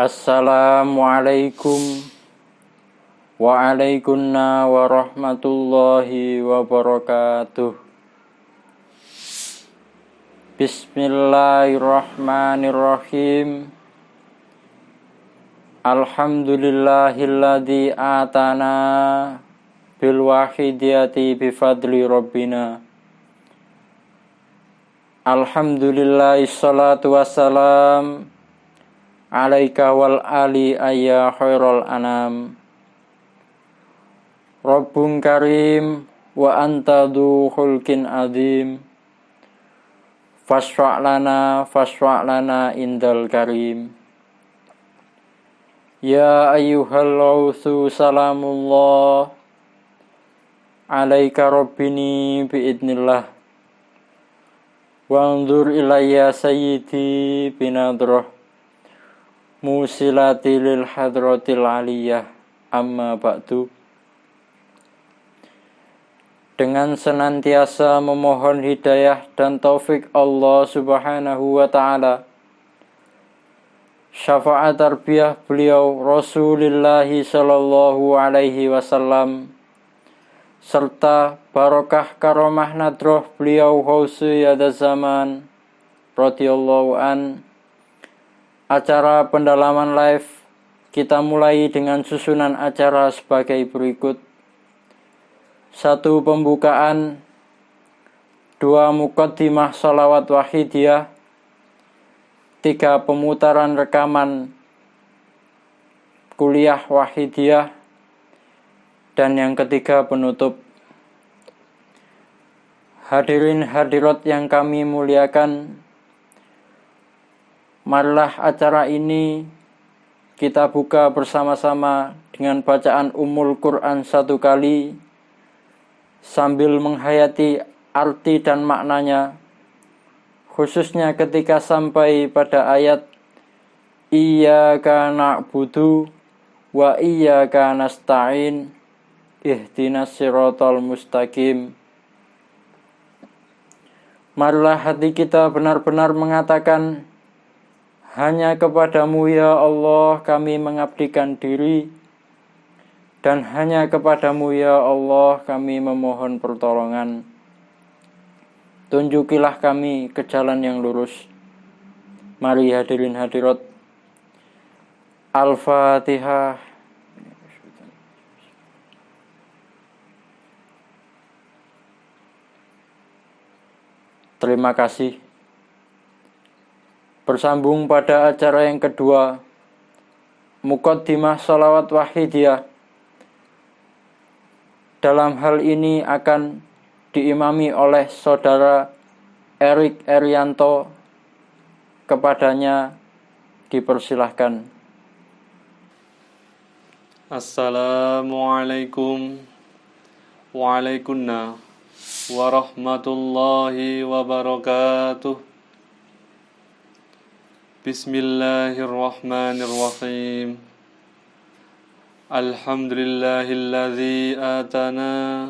Assalamualaikum waalaikumsalam warahmatullahi wabarakatuh. Bismillahirrahmanirrahim. Alhamdulillahilladzi atana bil wahidiyati bifadli rabbina. Alhamdulillahi salatu wassalam alaika wal ali ayya khairul anam. Rabbun karim wa anta du khulqin azim. Fasfa' lana indal karim. Ya ayyuhal lausu salamullah alaika rabbini biidnillah. Wanzur ilayya sayyidi binadrah musilati lil hadratil aliyah, amma ba'du. Dengan senantiasa memohon hidayah dan taufik Allah subhanahu wa ta'ala, syafaat tarbiyah beliau Rasulullah sallallahu alaihi wasallam, serta barokah karomah nadroh beliau Ghausi Yada Zaman radhiyallahu an. Acara pendalaman live kita mulai dengan susunan acara sebagai berikut. 1. Pembukaan, 2. Muqaddimah sholawat wahidiyah, 3. Pemutaran rekaman kuliah wahidiyah, dan yang ketiga penutup. Hadirin hadirat yang kami muliakan, marilah acara ini kita buka bersama-sama dengan bacaan Ummul Quran 1 kali sambil menghayati arti dan maknanya, khususnya ketika sampai pada ayat Iyyaka na'budu wa iyyaka nasta'in ihdinas siratal mustaqim. Marilah hati kita benar-benar mengatakan, hanya kepadamu ya Allah kami mengabdikan diri, dan hanya kepadamu ya Allah kami memohon pertolongan. Tunjukilah kami ke jalan yang lurus. Mari hadirin hadirat, Al-Fatihah. Terima kasih. Bersambung pada acara yang kedua, Muqaddimah sholawat wahidiyah. Dalam hal ini akan diimami oleh saudara Erik Erianto. Kepadanya dipersilahkan. Assalamualaikum waalaikumsalam warahmatullahi wabarakatuh. Bismillahirrahmanirrahim. Alhamdulillahilladzi atana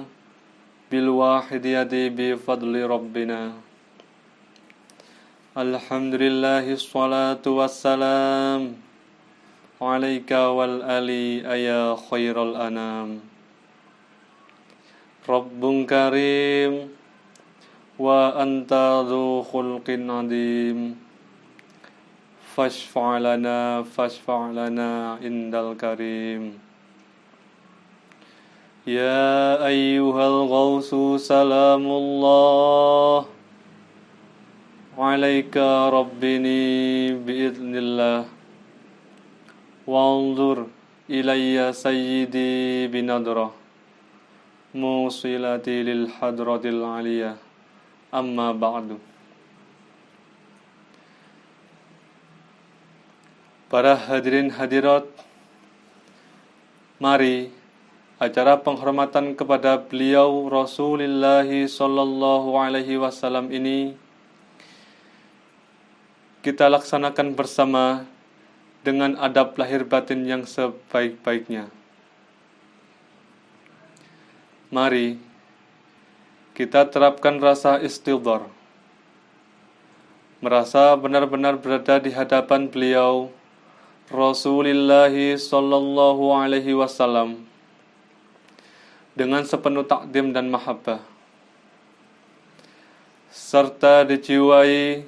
bil wahidiyati bi fadli rabbina. Alhamdulillahi sholatu wassalam alaika wal ali ayya khairul anam. Rabbun karim wa anta dzu khulqin azim. Fasfa' lana indal karim. Ya ayyuhal ghausu salamullah alaika rabbini biidnillah. Wanzur ilayya sayyidi binadrah musilati lil hadratil aliyah, amma ba'du. Para hadirin hadirat, mari acara penghormatan kepada beliau Rasulullah sallallahu alaihi wasallam ini kita laksanakan bersama dengan adab lahir batin yang sebaik-baiknya. Mari kita terapkan rasa istidhar, merasa benar-benar berada di hadapan beliau Rasulullah sallallahu alaihi wasallam dengan sepenuh takdim dan mahabbah, serta dijiwai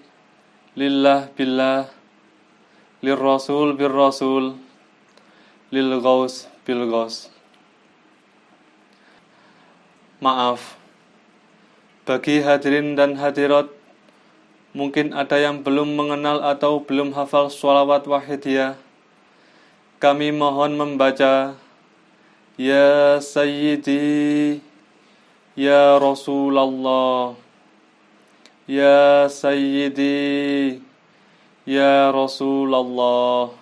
lillah billah, lirrasul birrasul, lilghaus bilghaus. Maaf, bagi hadirin dan hadirat, mungkin ada yang belum mengenal atau belum hafal sholawat wahidiyah. Kami mohon membaca Ya Sayyidi, Ya Rasulullah, Ya Sayyidi, Ya Rasulullah,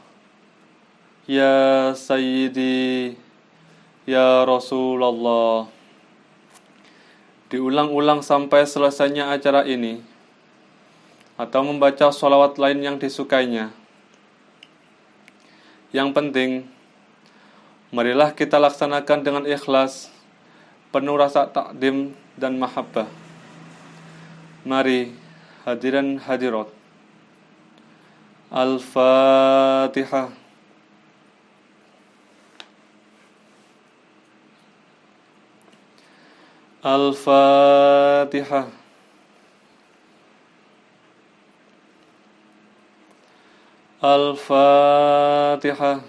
Ya Sayyidi, Ya Rasulullah. Diulang-ulang sampai selesainya acara ini, atau membaca sholawat lain yang disukainya. Yang penting, marilah kita laksanakan dengan ikhlas, penuh rasa takdim dan mahabbah. Mari, hadirin hadirat. Al-Fatihah. Al-Fatihah. Al-Fatihah.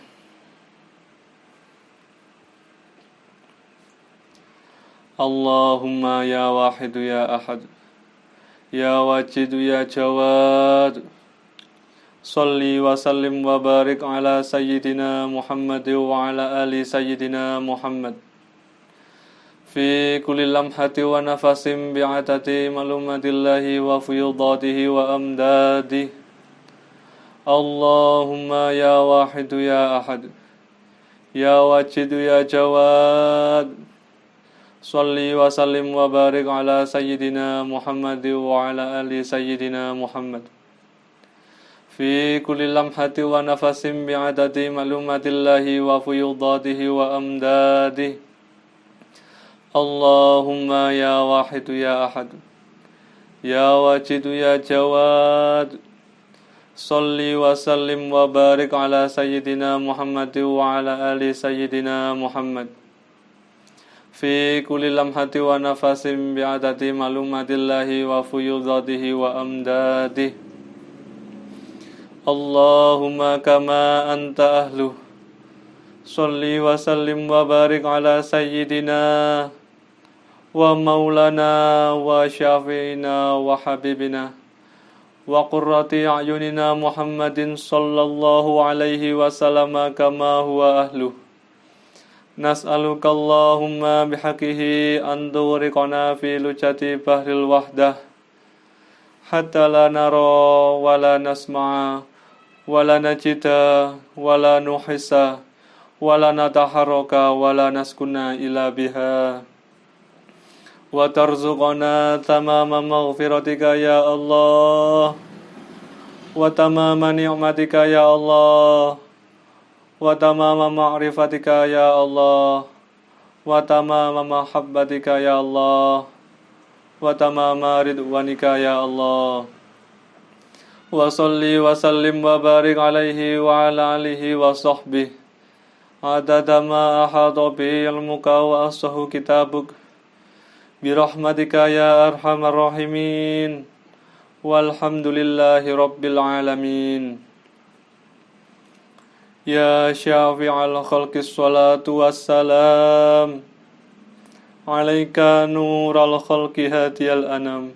Allahumma ya wahidu ya ahad, ya wajidu ya jawad, salli wa sallim wa barik ala sayyidina Muhammad wa ala ali sayyidina Muhammad fi kulli lamhati wa nafasim bi'atati malumatillahi wa fiyudatihi wa amdadihi. Allahumma ya wahidu ya ahad, ya wajidu ya jawad, salli wa sallim wa barik ala sayyidina Muhammad wa ala ali sayyidina Muhammad fi kulli lamhati wa nafasim bi'adadi ma'lumatillahi wa fuyudatihi wa amdadihi. Allahumma ya wahidu ya ahad, ya wajidu ya jawad, salli wa sallim wa barik ala sayyidina Muhammad wa ala ali sayyidina Muhammad fi kulli lamhati wa nafasim bi'adadi ma'lumatillahi wa fuyudatihi wa amdadihi. Allahumma kama anta ahluh, salli wa sallim wa barik ala sayyidina wa maulana wa syafi'ina wa habibina wa qurrati a'yunina Muhammadin sallallahu alaihi wasallam kama huwa ahluh. Nas'aluka Allahumma bihaqihi an tughriqana fi lujati bahril wahdah hatta la nara wa la nasma'a wa la najida wa la nuhisa wa la nataharraka wa la naskuna ila biha wa tarzuqana tamama maghfiratika ya Allah wa tamama ni'matika ya Allah wa tamama ma'rifatika ya Allah wa tamama mahabbatika ya Allah wa tamama ridwanika ya Allah wa salli wa sallim wa barik alaihi wa ala alihi wa sahbihi adada ma ahata bi ilmuka wa asahu kitabuk birahmatika ya arhamar rahimin walhamdulillahi rabbil alamin. Ya syafi'al khalqis salatu wassalam alaika nural khalqi hadiyal anam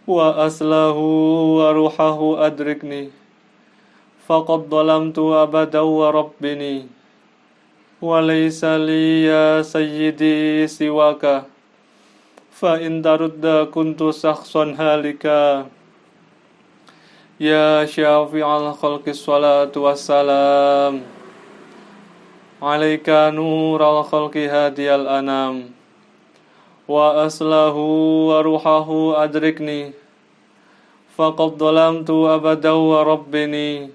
wa aslahu wa ruhahu adrikni faqad dhalamtu abadan wa rabbini wa laysa li ya sayyidi siwaka fa in tarudda kuntu sakhsan halika. Ya syafi'al khalqis salatu wassalam alaika nural khalqi hadiyal anam wa aslahu wa ruhahu adrikni faqad dhalamtu abadan wa rabbini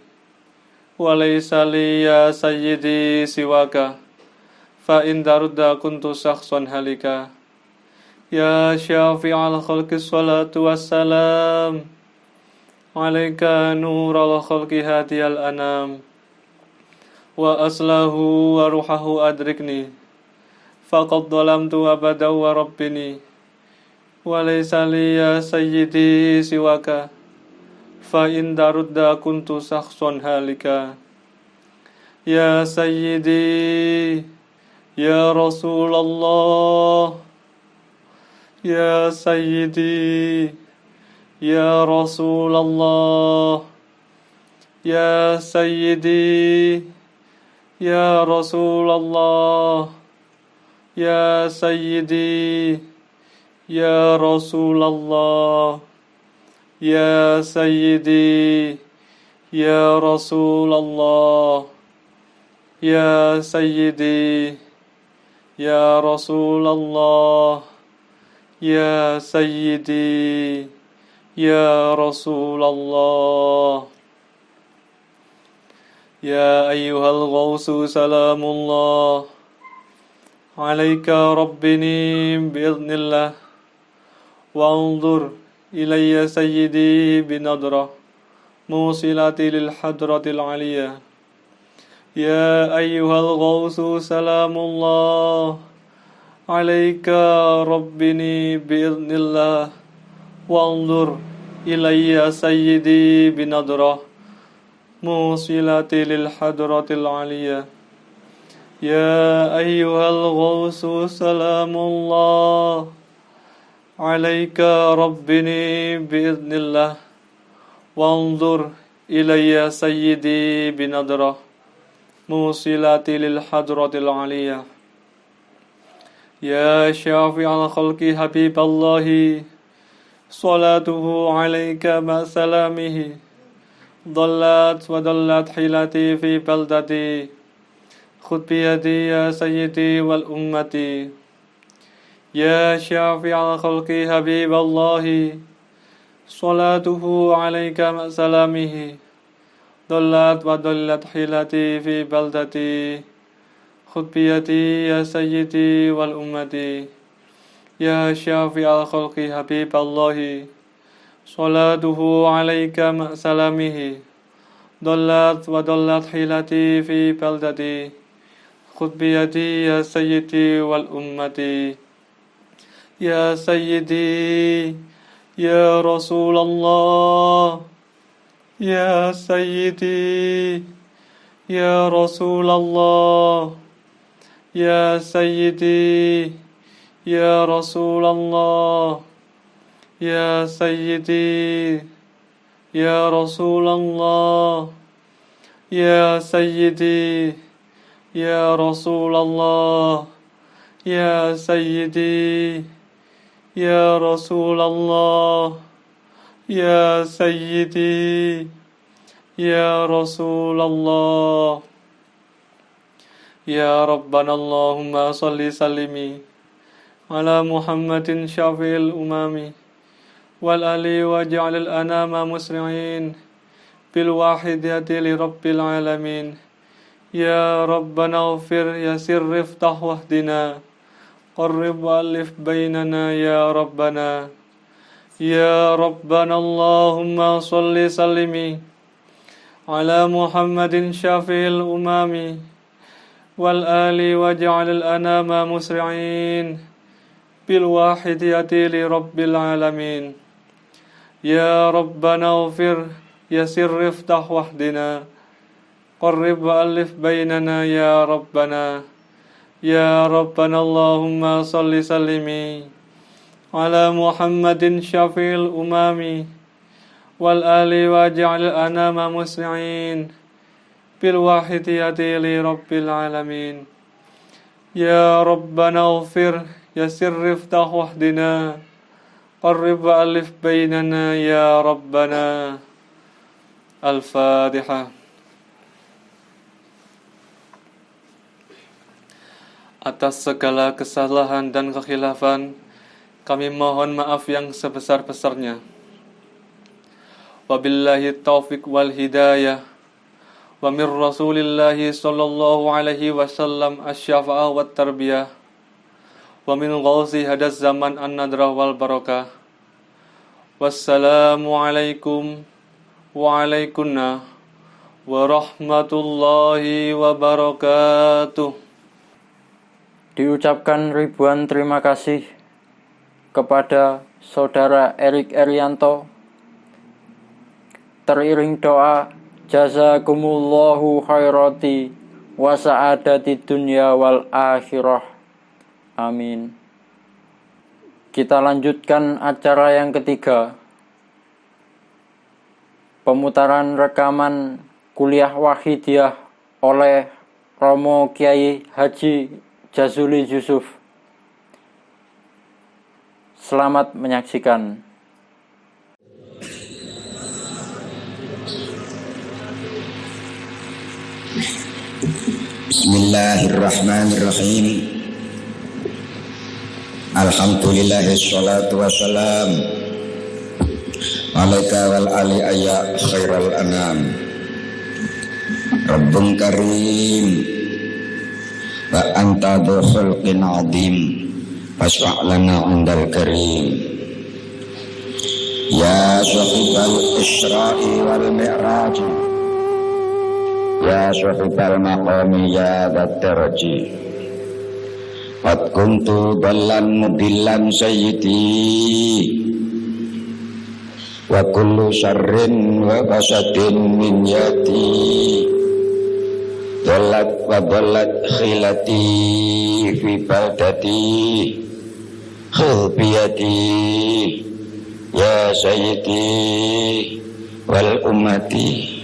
wa laysa li ya sayyidi siwaka fa in tarudda kuntu sakhsan halika. Ya syafi'al khalqis salatu wassalam alaika nural khalqi hadiyal anam وأصله وروحه أدركني فقد ظلمت أبدا وربني وليس لي يا سيدي سواك فإن ترد كنت شخصا هالكا يا سيدي يا رسول الله يا سيدي يا رسول الله يا سيدي يا رسول الله يا سيدي يا رسول الله يا سيدي يا رسول الله يا سيدي يا رسول الله يا سيدي يا رسول الله يا أيها الغوث سلام الله عليك ربني بإذن الله وانظر إلي سيدي بنظرة موصلة للحضرة العليا يا أيها الغوث سلام الله عليك ربني بإذن الله وانظر إلي سيدي بنظرة موصلة للحضرة العليا يا أيها الغوث سلام الله عليك ربني بإذن الله وانظر إلي سيدي بنظرة موصلة للحضرة العليا يا شافع الخلق حبيب الله صلاته عليك مع سلامه ضلت وضلت حيلتي في بلدتي خذ بيدي يا سيدي والأمة يا شافع الخلق حبيب الله صلاته عليك مع سلامه ضلت وضلت حيلتي في بلدتي خذ بيدي يا سيدي والأمة يا شافع الخلق حبيب الله صلاته عليك مع سلامه ضلت وضلت حيلتي في بلدتي خذ بيدي يا سيدي والأمة يا سيدي يا رسول الله يا سيدي يا رسول الله يا سيدي يا رسول الله يا سيدي يا رسول الله يا سيدي يا رسول الله يا سيدي يا رسول الله يا سيدي يا رسول الله يا ربنا اللهم صل سلمي على محمد شافع الأمم والآل واجعل الأنام مسرعين بالواحدة لرب العالمين يا ربنا اغفر يسر افتح واهدنا قرب وألف بيننا يا ربنا يا ربنا اللهم صل سلمي على محمد شافع الأمم والآل واجعل الأنام مسرعين بالواحدة لرب العالمين يا ربنا اغفر يسر افتح واهدنا قرب وألف بيننا يا ربنا يا ربنا اللهم صل سلمي على محمد شفيع الأمم والآل واجعل الأنام مسرعين بالواحدية لرب العالمين يا ربنا اغفر يسر افتح واهدنا قرب وألف بيننا يا ربنا الفاتحة. Atas segala kesalahan dan kekhilafan kami mohon maaf yang sebesar-besarnya. Wabillahi taufiq wal hidayah. Wa min Rasulillahi sallallahu alaihi wasallam asy-syafa'ah wat tarbiyah. Wa min ghauzi hadas zaman an-nadrah wal barakah. Wassalamu alaikum wa alaikunna warahmatullahi wabarakatuh. Diucapkan ribuan terima kasih kepada Saudara Erik Erianto. Teriring doa jazakumullahu khairati wa sa'adati dunya wal akhirah. Amin. Kita lanjutkan acara yang ketiga. Pemutaran rekaman kuliah Wahidiyah oleh Romo Kiai Haji Jazuli Yusuf. Selamat menyaksikan. Bismillahirrahmanirrahim. Alhamdulillah, wassalatu wassalam alaika wal ali ayya khairal anam. Rabbun karim wa anta dhu khulqin azim fasfa' lana 'indal karim. Ya sahibal isra'i wal mi'raj, ya sahibal maqami ya dzat daraji, qad kuntu dallan mudillan sayyidi wa kullu syarrin wa fasadin min yati. Dalat wa dalat khilati fi baldati khilbiyati ya sayyidi wal ummati.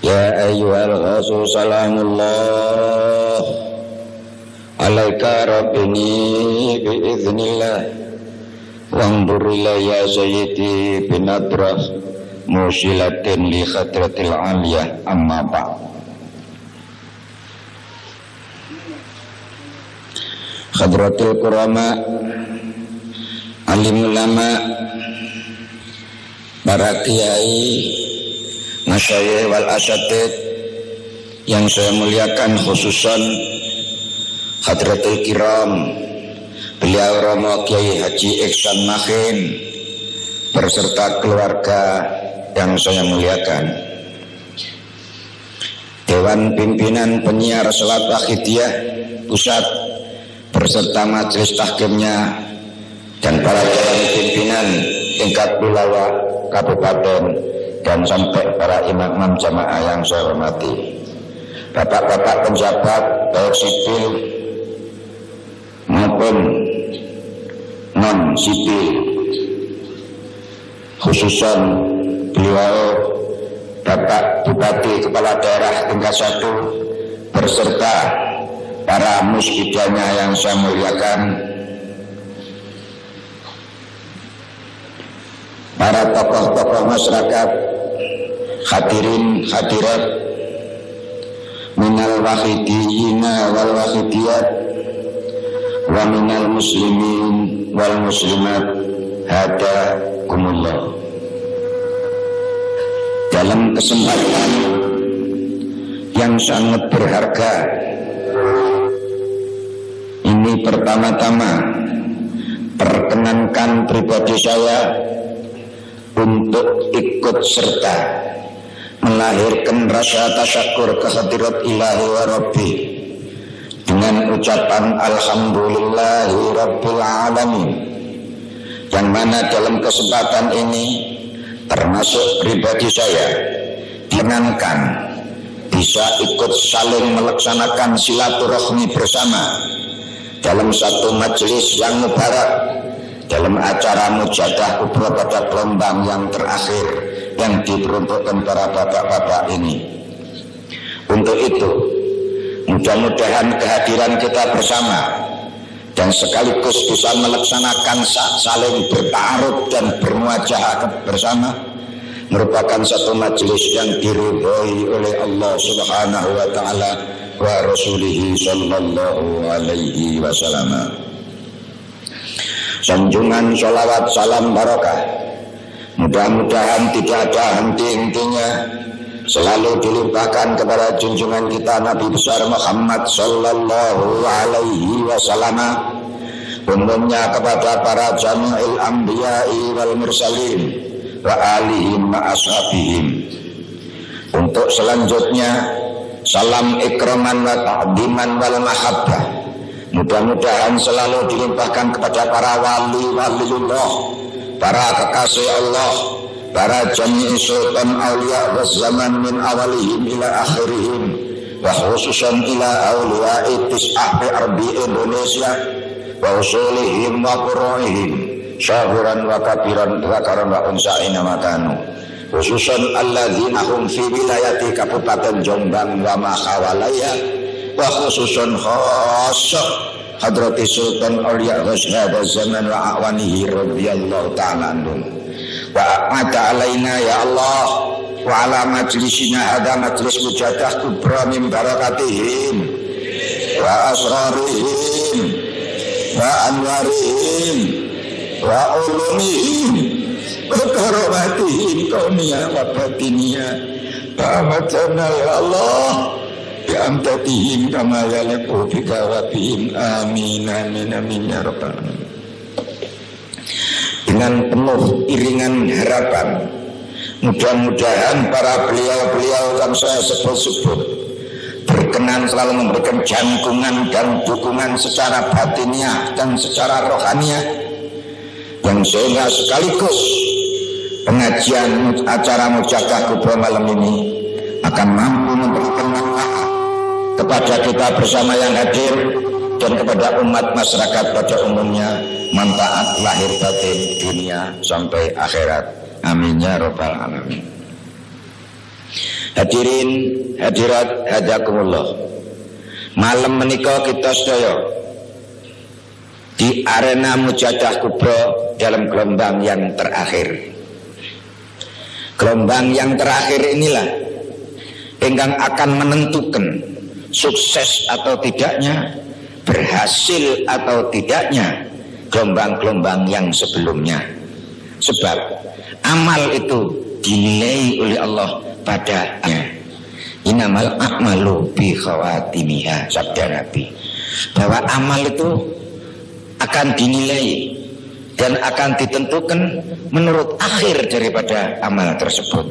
Ya ayyuhal ghasu salamullah alaika rabbini biiznillah wandur ya sayyidi binadrah musilatin li khadratil aliyah amma ba'd. Khadratul kurama, alim ulama, para kiai, masyayikh wal asatid yang saya muliakan, khususan Hadratul Kiram, beliau Romo Kiai Haji Ihsan Makhin berserta keluarga yang saya muliakan, Dewan Pimpinan Penyiar Salat Wahidiyah Pusat berserta majelis tahkimnya dan para dewan pimpinan tingkat wilayah kabupaten dan sampai para imam jamaah yang saya hormati, bapak-bapak penjabat baik sipil maupun non sipil, khususan beliau Bapak Bupati Kepala Daerah tingkat 1 berserta para musbidanya yang saya muliakan, para tokoh-tokoh masyarakat, hadirin hadirat minal wahidiyina wal wahidiyat wa minal muslimin wal muslimat hadakumullah. Dalam kesempatan yang sangat berharga ini, pertama-tama perkenankan pribadi saya untuk ikut serta melahirkan rasa tasyakur kehadirat ilahi wa rabbi dengan ucapan alhamdulillahi rabbil alamin, yang mana dalam kesempatan ini termasuk pribadi saya dikenankan bisa ikut saling melaksanakan silaturahmi bersama dalam satu majelis yang mubarak, dalam acara mujadah kubra pada gelombang yang terakhir yang diperuntukkan para bapak-bapak ini. Untuk itu, mudah-mudahan kehadiran kita bersama dan sekaligus bisa melaksanakan saling bertaaruf dan bermuajahah bersama merupakan satu majelis yang diridhoi oleh Allah Subhanahu wa taala wa rasulihi sallallahu alaihi wasallam. Sanjungan sholawat salam barakah mudah-mudahan tidak ada henti-hentinya selalu dilimpahkan kepada junjungan kita Nabi besar Muhammad sallallahu alaihi wasallam, umumnya kepada para jami'il anbiya'i wal mursalin wa alihim wa ashabihim, Untuk selanjutnya, salam ikraman wa ta'diman wal mahabbah. Mudah-mudahan selalu dilimpahkan kepada para wali-waliullah, para kekasih Allah, para jami'i sultan awliya wa zaman min awalihim ila akhirihim, wa khususan ila awliya'i tis'ah fi ardi Indonesia wa usulihim wa qura'ihim syahuran wa kabiran wa karan wa unsa'ina makanu, khususan alladzina hum fi wilayati Kabupaten Jombang wa mahawalaya, wa khususan khassah hadrati Sultan Aulia Husnada Zaman wa a'wanihi radhiyallahu ta'ala anhum. Wa a'mata alaina ya Allah wa ala majlisina hadha majlis mujadah kubra min barakatihim wa asrarihim wa anwarihim wa ulumihim wa karomatihim kauniyah wa batiniyah wa amatana ya Allah ya amtatihim kama yaliqu bika wa bihim amin amin amin ya rabbal alamin. Dengan penuh iringan harapan, mudah-mudahan para beliau-beliau yang saya sebut-sebut berkenan selalu memberikan jangkungan dan dukungan secara batiniah dan secara rohaniah, yang sehingga sekaligus pengajian acara Mujadah Kubra malam ini akan mampu memberikan manfaat kepada kita bersama yang hadir dan kepada umat masyarakat pada umumnya, manfaat lahir batin dunia sampai akhirat. Amin ya rabbal alamin. Hadirin hadirat hadakumullah, malam menika kita sedaya di arena Mujadah Kubra dalam gelombang yang terakhir. Gelombang yang terakhir inilah yang akan menentukan sukses atau tidaknya, berhasil atau tidaknya gelombang-gelombang yang sebelumnya. Sebab amal itu dinilai oleh Allah padanya. Innamal a'malu bi khawatimiha, sabda Nabi, bahwa amal itu akan dinilai dan akan ditentukan menurut akhir daripada amal tersebut.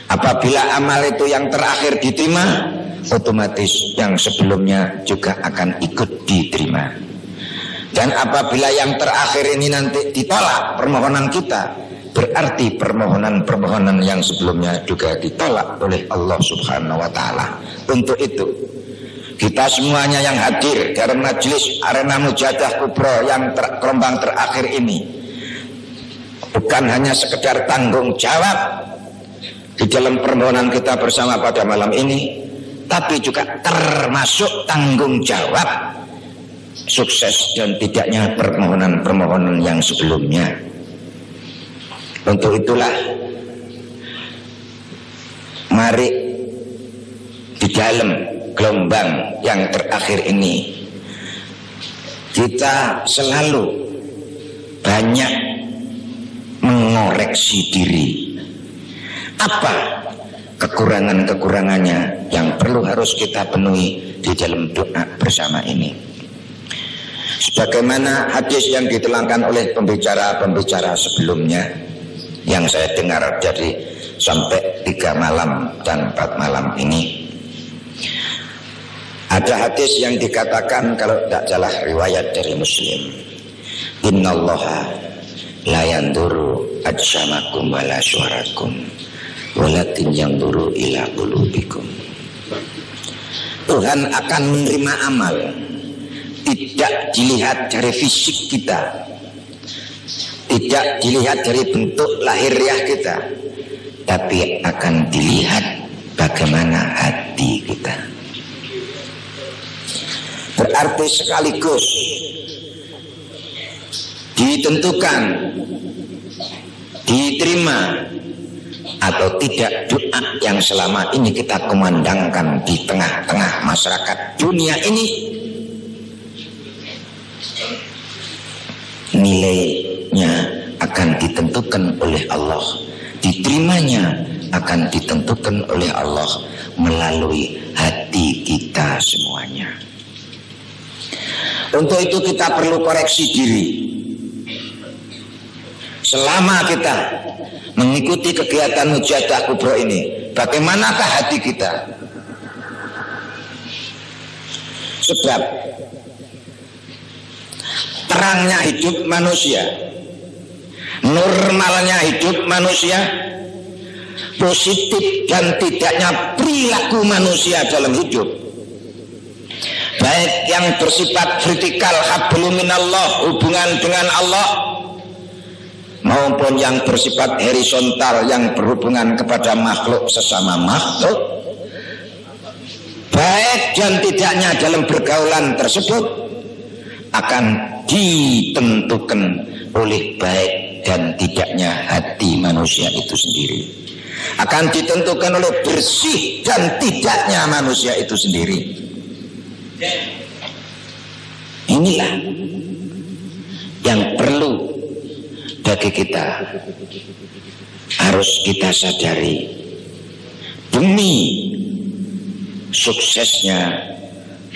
Apabila amal itu yang terakhir diterima, otomatis yang sebelumnya juga akan ikut diterima. Dan apabila yang terakhir ini nanti ditolak permohonan kita, berarti permohonan-permohonan yang sebelumnya juga ditolak oleh Allah Subhanahu wa Ta'ala. Untuk itu, kita semuanya yang hadir dalam majelis arena Mujadah Kubra yang gelombang terakhir ini, bukan hanya sekedar tanggung jawab di dalam permohonan kita bersama pada malam ini, tapi juga termasuk tanggung jawab sukses dan tidaknya permohonan-permohonan yang sebelumnya. Untuk itulah, mari di dalam gelombang yang terakhir ini kita selalu banyak mengoreksi diri. Apa kekurangan-kekurangannya yang perlu harus kita penuhi di dalam doa bersama ini? Sebagaimana hadis yang ditelangkan oleh pembicara-pembicara sebelumnya, yang saya dengar dari sampai 3 malam dan 4 malam ini, ada hadis yang dikatakan, kalau tidak salah riwayat dari Muslim, innallaha la yanduru ajsamakum wala suarakum walakin yanduru ila qulubikum. Tuhan akan menerima amal tidak dilihat dari fisik kita, tidak dilihat dari bentuk lahiriah kita, tapi akan dilihat bagaimana hati kita. Berarti sekaligus ditentukan diterima atau tidak doa yang selama ini kita kumandangkan di tengah-tengah masyarakat dunia ini. Nilainya akan ditentukan oleh Allah, diterimanya akan ditentukan oleh Allah melalui hati kita semuanya. Untuk itu kita perlu koreksi diri. Selama kita mengikuti kegiatan Mujadah Kubra ini, bagaimanakah hati kita? Sebab terangnya hidup manusia, normalnya hidup manusia, positif dan tidaknya perilaku manusia dalam hidup, baik yang bersifat vertikal hablum minallah, hubungan dengan Allah, maupun yang bersifat horizontal yang berhubungan kepada makhluk sesama makhluk, baik dan tidaknya dalam pergaulan tersebut akan ditentukan oleh baik dan tidaknya hati manusia itu sendiri, akan ditentukan oleh bersih dan tidaknya manusia itu sendiri. Inilah yang perlu bagi kita, harus kita sadari demi suksesnya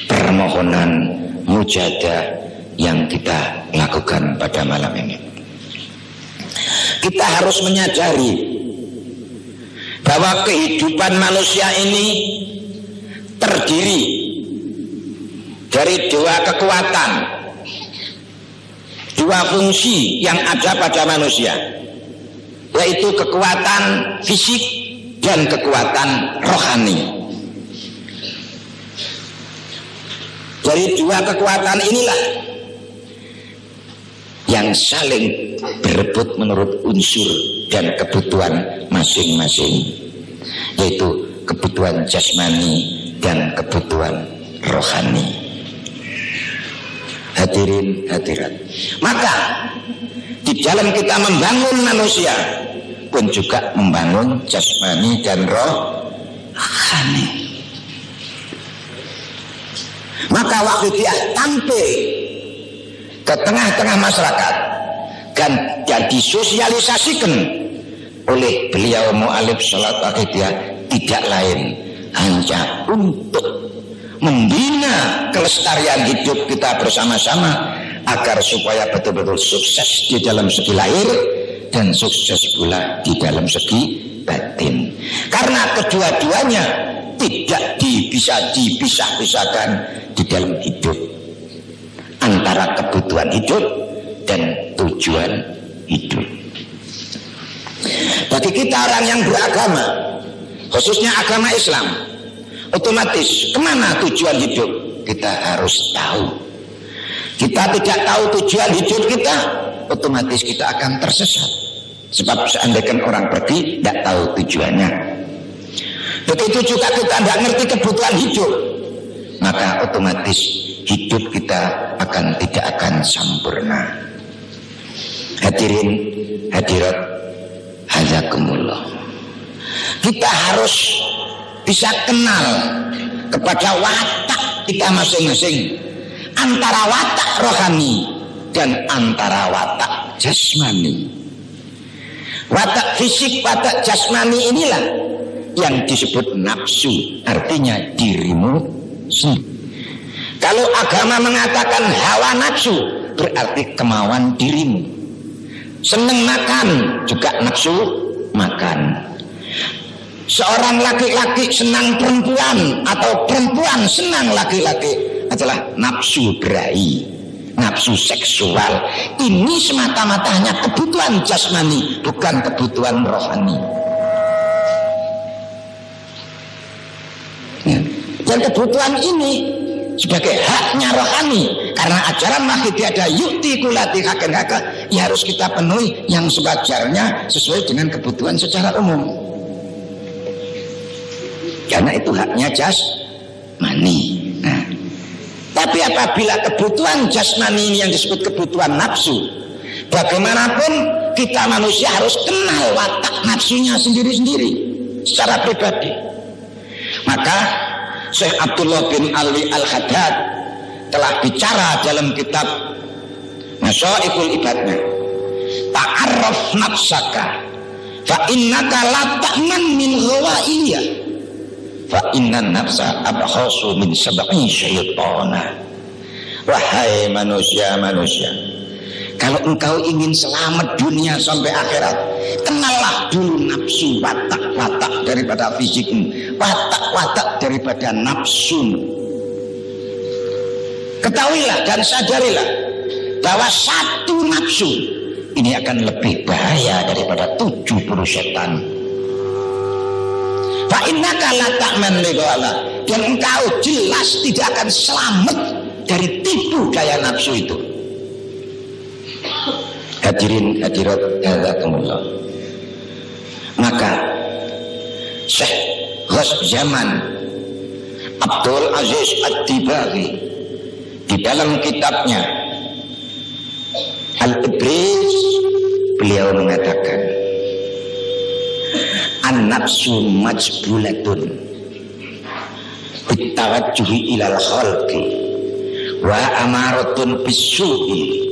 permohonan mujahadah yang kita lakukan pada malam ini. Kita harus menyadari bahwa kehidupan manusia ini terdiri dari dua kekuatan, dua fungsi yang ada pada manusia, yaitu kekuatan fisik dan kekuatan rohani. Dari dua kekuatan inilah yang saling berebut menurut unsur dan kebutuhan masing-masing, yaitu kebutuhan jasmani dan kebutuhan rohani. Hadirin hadirat, maka di dalam kita membangun manusia pun juga membangun jasmani dan rohani. Maka waktu dia tampil ke tengah-tengah masyarakat dan disosialisasikan oleh beliau mu'alif salat akidiyah, tidak lain hanya untuk membina kelestarian hidup kita bersama-sama agar supaya betul-betul sukses di dalam segi lahir dan sukses pula di dalam segi batin. Karena kedua-duanya tidak bisa dipisah-pisahkan di dalam hidup, antara kebutuhan hidup dan tujuan hidup. Bagi kita orang yang beragama, khususnya agama Islam, otomatis kemana tujuan hidup kita harus tahu. Kita tidak tahu tujuan hidup kita, otomatis kita akan tersesat. Sebab seandainya orang pergi tidak tahu tujuannya, begitu juga kita tidak ngerti kebutuhan hidup, maka otomatis hidup kita tidak akan sempurna. Hadirin hadirat hazakumullah, kita harus bisa kenal kepada watak kita masing-masing, antara watak rohani dan antara watak jasmani. Watak fisik, watak jasmani inilah yang disebut nafsu, artinya dirimu sendiri. Kalau agama mengatakan hawa nafsu, berarti kemauan dirimu. Senang makan juga nafsu makan. Seorang laki-laki senang perempuan atau perempuan senang laki-laki adalah nafsu birahi, nafsu seksual. Ini semata-mata hanya kebutuhan jasmani, bukan kebutuhan rohani. Dan kebutuhan ini sebagai haknya rohani, karena ajaran Wahidiyah ada yukti kulati hakin haka, ya harus kita penuhi yang sewajarnya sesuai dengan kebutuhan secara umum, karena itu haknya jasmani. Nah, tapi apabila kebutuhan jasmani ini yang disebut kebutuhan nafsu, bagaimanapun kita manusia harus kenal watak nafsunya sendiri-sendiri secara pribadi. Maka Syekh Abdullah bin Ali Al-Haddad telah bicara dalam kitab Masyaikul Ibadnya, ta'arraf nafsaka fa innaka la ta'man min ghawailiyah fa innan nafsa abkhasu min sab'i syaitana. Wahai manusia, Kalau engkau ingin selamat dunia sampai akhirat, kenallah dulu nafsu, watak-watak daripada fisikmu, watak-watak daripada nafsumu. Ketahuilah dan sadarilah bahwa satu nafsu ini akan lebih bahaya daripada 70 setan. Fa innaka la ta'man li ghawala, dan engkau jelas tidak akan selamat dari tipu daya nafsu itu. Hadirin hadirat hazakumullah. Maka Syekh Ghaus Zaman Abdul Aziz Ad-Dibaghi di dalam kitabnya Al-Ibris, beliau mengatakan an-nafsu majbulatun bitawajjuhi ilal khalqi wa amaratun bisu'i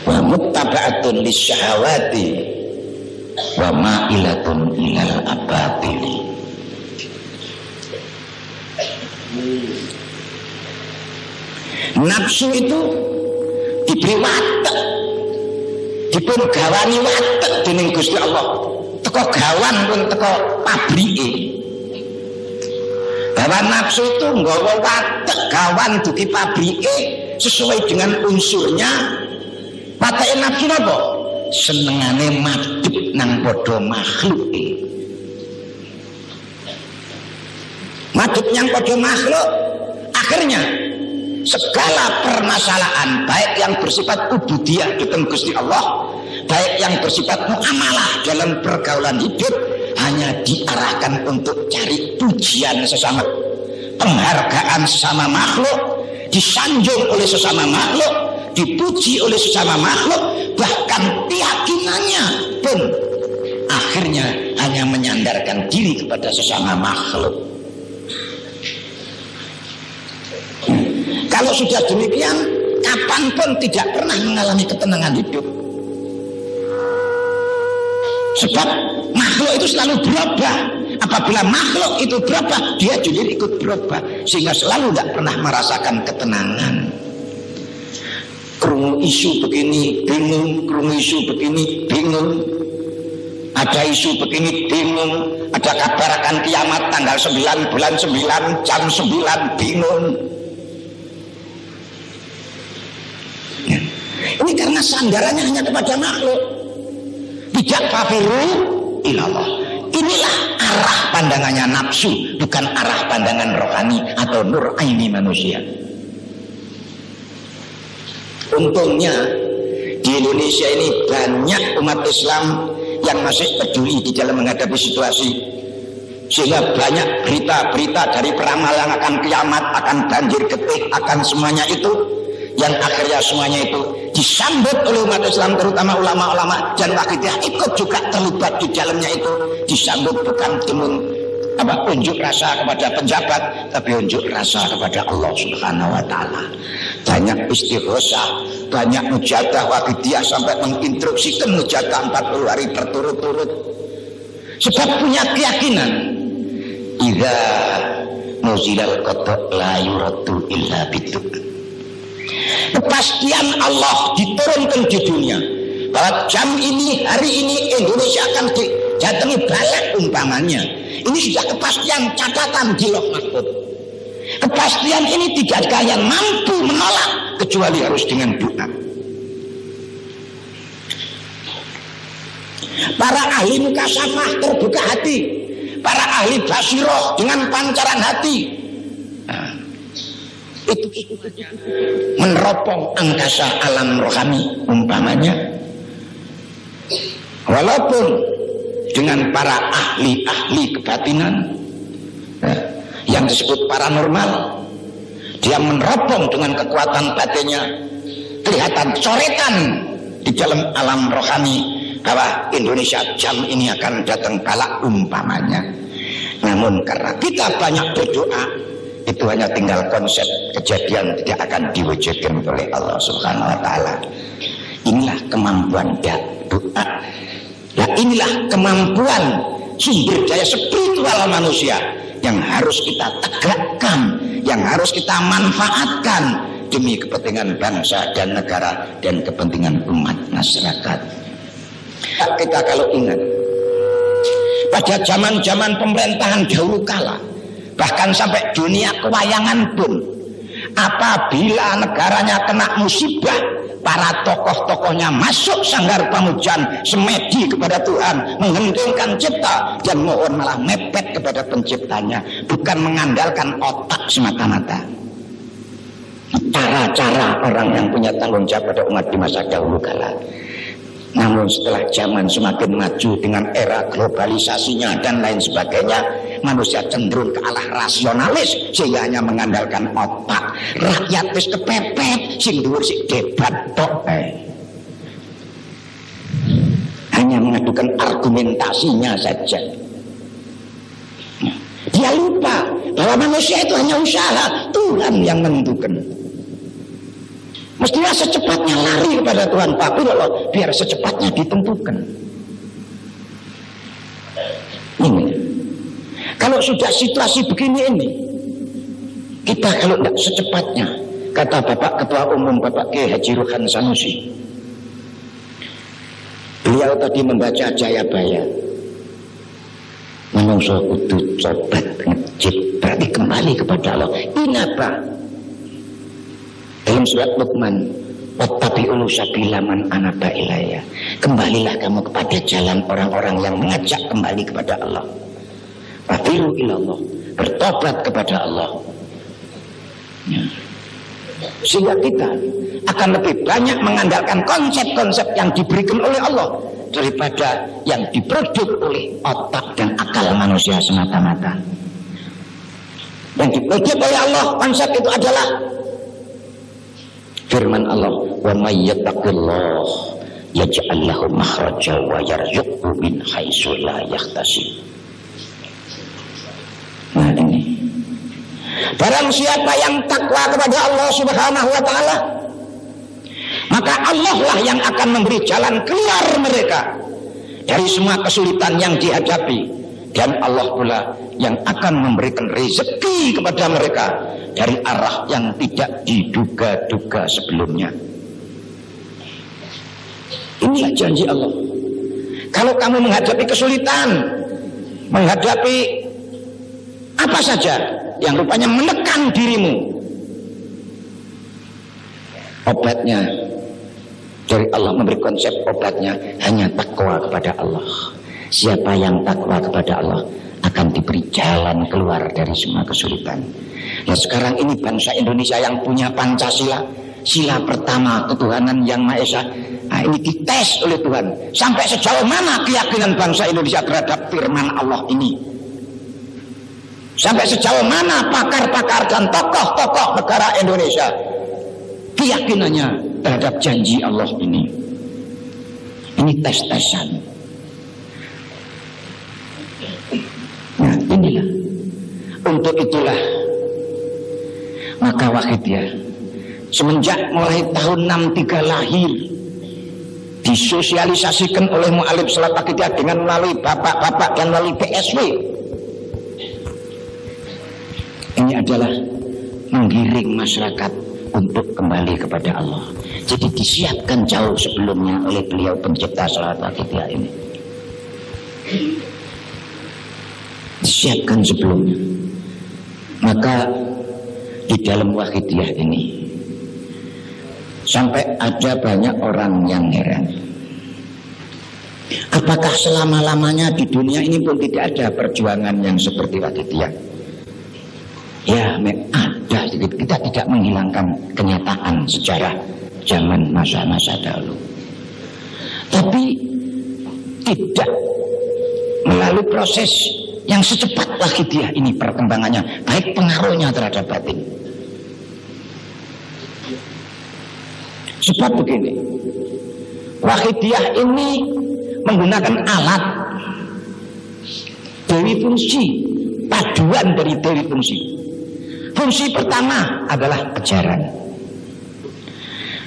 wa muttaba'atun lisyahawati wa ma'ilatun ilal abatili. Nafsu itu diberi watak, dipun gawani watak dening Gusti Allah. Teko gawan pun teko pabrike. Bahwa nafsu itu nggawa watak gawan dugi pabrike sesuai dengan unsurnya. Watake nafsu napa? Senengane madhep nang padha makhluke. Madhep yang padha makhluk, akhirnya segala permasalahan baik yang bersifat ubudiyah datang Gusti Allah, baik yang bersifat muamalah dalam pergaulan hidup, hanya diarahkan untuk cari pujian sesama, penghargaan sesama makhluk, disanjung oleh sesama makhluk, dipuji oleh sesama makhluk, bahkan keyakinannya pun akhirnya hanya menyandarkan diri kepada sesama makhluk. Kalau sudah demikian, kapanpun tidak pernah mengalami ketenangan hidup. Sebab makhluk itu selalu berubah. Apabila makhluk itu berubah, dia juga ikut berubah, sehingga selalu tidak pernah merasakan ketenangan. Krungu isu begini bingung, krungu isu begini bingung, ada isu begini bingung, ada kabar akan kiamat tanggal 9 bulan 9 jam 9 bingung. Ini karena sandarannya hanya kepada makhluk, tidak fafiru ilallah. Inilah arah pandangannya nafsu, bukan arah pandangan rohani atau nur aini manusia. Untungnya di Indonesia ini banyak umat Islam yang masih peduli di dalam menghadapi situasi, sehingga banyak berita-berita dari peramalan akan kiamat, akan banjir getih, akan semuanya itu, yang akhirnya semuanya itu disambut oleh umat Islam, terutama ulama-ulama dan wakidiyah ikut juga terlibat di dalamnya itu. Disambut bukan dengan unjuk rasa kepada penjabat, tapi unjuk rasa kepada Allah Subhanahu wa Ta'ala. Banyak istighosah, banyak mujadah wakidiyah sampai menginstruksikan mujadah 40 hari berturut-turut, sebab punya keyakinan idza nuzilal qada la yuraddu illa biduk. Kepastian Allah diturunkan di dunia bahwa jam ini, hari ini Indonesia akan didatangi balak umpamanya. Ini sudah kepastian catatan di Lauh Mahfuz. Kepastian ini tidak ada yang mampu menolak kecuali harus dengan doa. Para ahli mukasafah terbuka hati, para ahli basiroh dengan pancaran hati, itu meneropong angkasa alam rohani umpamanya. Walaupun dengan para ahli-ahli kebatinan yang disebut paranormal, dia meneropong dengan kekuatan batinnya, kelihatan coretan di dalam alam rohani bahwa Indonesia jam ini akan datang balak umpamanya. Namun karena kita banyak berdoa, itu hanya tinggal konsep, kejadian tidak akan diwujudkan oleh Allah Subhanahu wa Ta'ala. Inilah kemampuan doa. Nah, inilah kemampuan sumber daya spiritual manusia yang harus kita tegakkan, yang harus kita manfaatkan demi kepentingan bangsa dan negara dan kepentingan umat masyarakat. Kita kalau ingat pada zaman-zaman pemerintahan dahulu kala, bahkan sampai dunia kewayangan pun, apabila negaranya kena musibah, para tokoh-tokohnya masuk sanggar pamujan, semedi kepada Tuhan, menghendingkan cipta dan mohon malah mepet kepada penciptanya, bukan mengandalkan otak semata-mata. Cara-cara orang yang punya tanggung jawab pada umat di masa dahulu kala. Namun setelah zaman semakin maju dengan era globalisasinya dan lain sebagainya, manusia cenderung ke arah rasionalis sehingga hanya mengandalkan otak. Rakyat wis kepepet, sing dhuwur sik debat tok. Hanya mengadukan argumentasinya saja. Dia lupa bahwa manusia itu hanya usaha, Tuhan yang menentukan. Mestinya secepatnya lari kepada Tuhan, tapi loh, biar secepatnya ditentukan. Ini, kalau sudah situasi begini ini, kita kalau tidak secepatnya, kata Bapak Ketua Umum Bapak Kiai Haji Rohan Sanusi, beliau tadi membaca Jayabaya, manungsa kudu cobat ngejit, berarti kembali kepada Allah. Ini apa? Dalam surat Luqman, wattabi'u sabila man anaba ilayya, kembalilah kamu kepada jalan orang-orang yang mengajak kembali kepada Allah. Wafiru ilallah, bertobat kepada Allah. Ya. Sehingga kita akan lebih banyak mengandalkan konsep-konsep yang diberikan oleh Allah daripada yang diproduk oleh otak dan akal manusia semata-mata. Yang diproduk oleh Allah, konsep itu adalah firman Allah, wa may yattaqillah yaj'al lahu makhraja wa yarzuqhu min haitsu la yahtasib. Nah ini, barang siapa yang takwa kepada Allah Subhanahu wa taala, maka Allah lah yang akan memberi jalan keluar mereka dari semua kesulitan yang dihadapi, dan Allah pula yang akan memberikan rezeki kepada mereka dari arah yang tidak diduga-duga sebelumnya. Inilah janji Allah. Kalau kamu menghadapi kesulitan, menghadapi apa saja yang rupanya menekan dirimu, obatnya dari Allah, memberi konsep obatnya hanya takwa kepada Allah. Siapa yang takwa kepada Allah akan diberi jalan keluar dari semua kesulitan. Nah sekarang ini bangsa Indonesia yang punya Pancasila, sila pertama ketuhanan yang Maha Esa, nah ini dites oleh Tuhan. Sampai sejauh mana keyakinan bangsa Indonesia terhadap firman Allah ini? Sampai sejauh mana pakar-pakar dan tokoh-tokoh negara Indonesia keyakinannya terhadap janji Allah ini? Ini tes-tesan. Nah inilah, untuk itulah maka Wahidiyah semenjak mulai tahun 63 lahir, disosialisasikan oleh Mu'alim Salat Wahidiyah dengan melalui bapak-bapak dan melalui PSW. Ini adalah menggiring masyarakat untuk kembali kepada Allah. Jadi disiapkan jauh sebelumnya oleh beliau pencipta Salat Wahidiyah ini. Disiapkan sebelumnya. Maka di dalam Wahidiyah ini sampai ada banyak orang yang heran, apakah selama-lamanya di dunia ini pun tidak ada perjuangan yang seperti Wahidiyah? Ya, ada. Kita tidak menghilangkan kenyataan sejarah zaman masa-masa dahulu, tapi tidak melalui proses yang secepat Wahidiyah ini perkembangannya, baik pengaruhnya terhadap batin. Sebab begini, Wahidiyah ini menggunakan alat dewi fungsi, paduan dari dewi fungsi. Fungsi pertama adalah ajaran.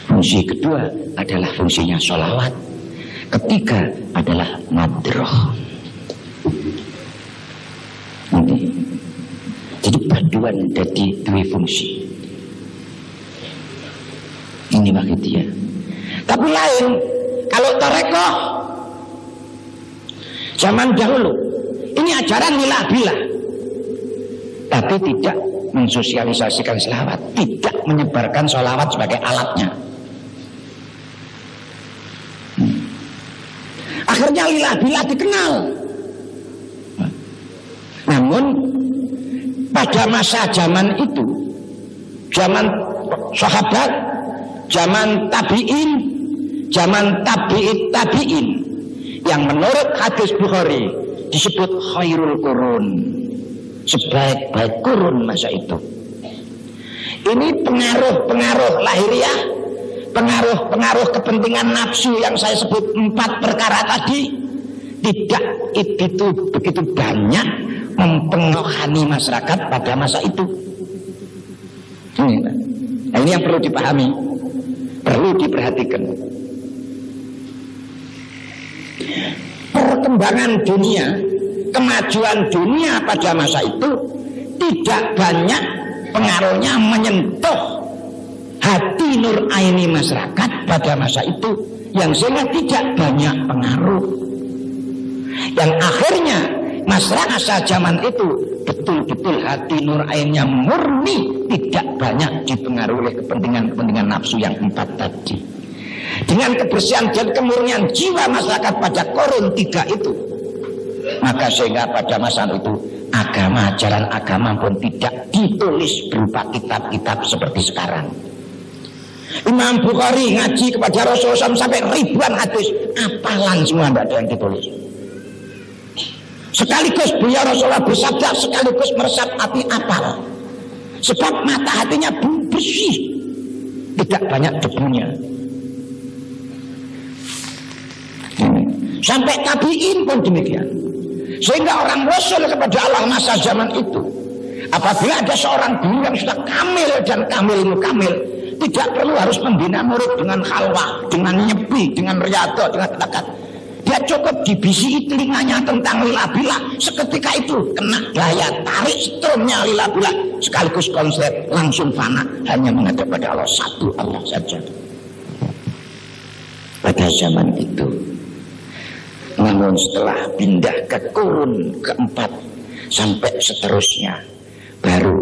Fungsi kedua adalah fungsinya sholawat. Ketiga adalah madroh. Ini. Jadi paduan dari dua fungsi. Ini Wahidiyah. Tapi lain kalau tarekoh zaman dahulu, ini ajaran milah-bilah, tapi tidak mensosialisasikan selawat, tidak menyebarkan sholawat sebagai alatnya. Akhirnya lilah-bilah dikenal. Namun pada masa zaman itu, zaman sahabat, zaman tabi'in, zaman tabi'it tabi'in, yang menurut hadis Bukhari disebut khairul qurun, sebaik-baik kurun masa itu. Ini pengaruh-pengaruh lahiriah, pengaruh-pengaruh kepentingan nafsu yang saya sebut 4 perkara tadi, tidak itu begitu banyak mempengaruhi masyarakat pada masa itu. Nah, ini yang perlu dipahami, perlu diperhatikan. Perkembangan dunia, kemajuan dunia pada masa itu tidak banyak pengaruhnya menyentuh hati nur aini masyarakat pada masa itu, yang sehingga tidak banyak pengaruh, yang akhirnya masyarakat zaman itu betul-betul hati nur ainnya murni, tidak banyak dipengaruhi oleh kepentingan-kepentingan nafsu yang 4 tadi. Dengan kebersihan dan kemurnian jiwa masyarakat pada Qurun 3 itu, maka sehingga pada masa itu agama, ajaran agama pun tidak ditulis berupa kitab-kitab seperti sekarang. Imam Bukhari ngaji kepada Rasulullah sampai ribuan hadis, apalan semua, tidak ada yang ditulis. Sekaligus beliau Rasulullah bersabda, sekaligus meresapi apal, sebab mata hatinya bersih, tidak banyak debunya. Sampai tabi'in pun demikian. Sehingga orang Rasul kepada Allah masa zaman itu, apabila ada seorang guru yang sudah kamil dan kamil, tidak perlu harus membina murid dengan khalwah, dengan nyepi, dengan riyadhah, dengan takat. Dia cukup dibisi telinganya tentang lila-bila, seketika itu kena daya tarik strumnya lila-bila, sekaligus konslet langsung fana, hanya menghadap pada Allah, satu Allah saja. Pada zaman itu. Namun setelah pindah ke Qurun keempat sampai seterusnya, baru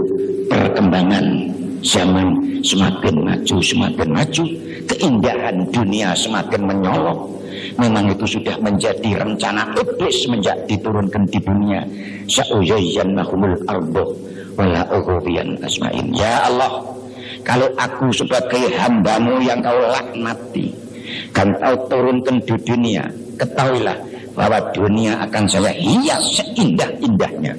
perkembangan zaman semakin maju, keindahan dunia semakin menyolok. Memang itu sudah menjadi rencana iblis menjadi diturunkan di dunia. Sa'uyayyannahumul ardo wala ughwiyan asma'in. Ya Allah, kalau aku sebagai hambamu yang kau laknati, kan kau turunkan di dunia, ketahuilah bahwa dunia akan saya hias seindah-indahnya,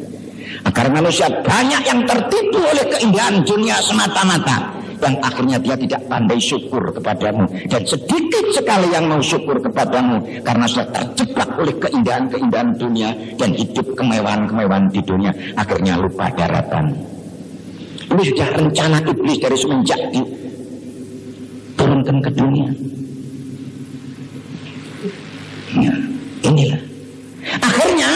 agar manusia banyak yang tertipu oleh keindahan dunia semata-mata, yang akhirnya dia tidak pandai syukur kepadamu, dan sedikit sekali yang mau syukur kepadamu karena sudah terjebak oleh keindahan-keindahan dunia dan hidup kemewahan-kemewahan di dunia, akhirnya lupa daratan. Ini sudah rencana iblis dari semenjak diturunkan ke dunia. Ya, inilah akhirnya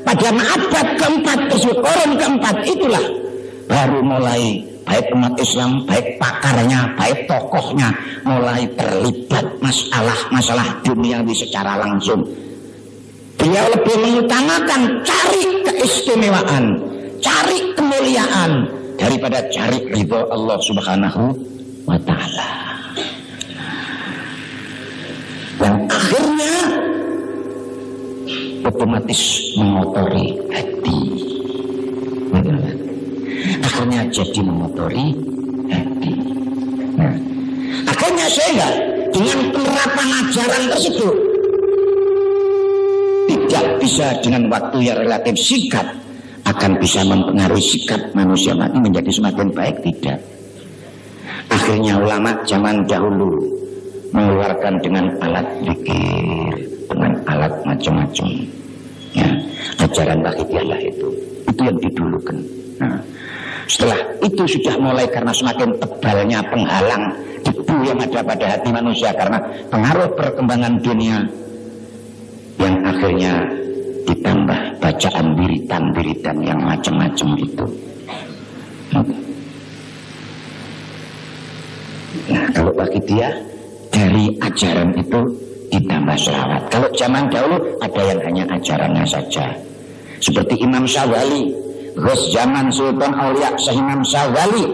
pada abad keempat tersebut, Qurun keempat itulah baru mulai baik umat Islam, baik pakarnya, baik tokohnya mulai terlibat masalah duniawi secara langsung. Dia lebih mengutamakan cari keistimewaan, cari kemuliaan daripada cari ridho Allah Subhanahu wa ta'ala. Yang akhirnya otomatis mengotori hati. Akhirnya jadi mengotori hati. Nah, akhirnya sehingga dengan penerapan ajaran tersebut tidak bisa dengan waktu yang relatif singkat akan bisa mempengaruhi sikap manusia menjadi semakin baik, tidak. Akhirnya ulama zaman dahulu mengeluarkan dengan alat zikir, dengan alat macam-macam. Ya, ajaran Wahidiyah itu yang didulukan. Nah, setelah itu sudah mulai karena semakin tebalnya penghalang debu yang ada pada hati manusia karena pengaruh perkembangan dunia, yang akhirnya ditambah bacaan wiridan yang macam-macam itu. Nah, kalau Waqidiyah dari ajaran itu ditambah selawat. Kalau zaman dahulu ada yang hanya ajarannya saja. Seperti Imam Syawali, Ghos zaman Sultan Aulia Syekh Imam Syawali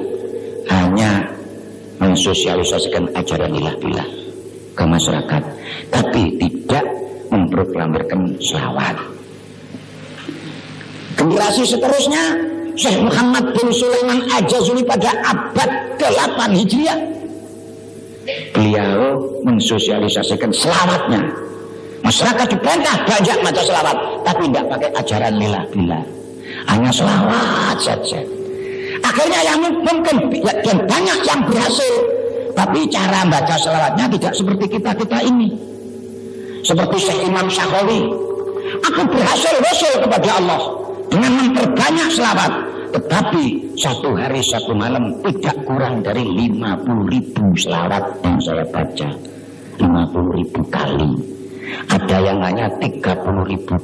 hanya mensosialisasikan ajaran ilah billah ke masyarakat, tapi tidak memproklamirkan selawat. Generasi seterusnya Syekh Muhammad bin Sulaiman Al-Jazuli pada abad ke-8 Hijriah, beliau mensosialisasikan selawatnya. Masyarakat dibantah banyak macam selawat, tapi tidak pakai ajaran lillah billah, hanya selawat saja. Akhirnya yang mungkin dan banyak yang berhasil, tapi cara baca selawatnya tidak seperti kita ini. Seperti Syekh Imam Syakhawi, aku berhasil rasul kepada Allah dengan memperbanyak selawat, tetapi satu hari satu malam tidak kurang dari 50.000 selawat yang saya baca. 50.000 kali. Ada yang hanya 30.000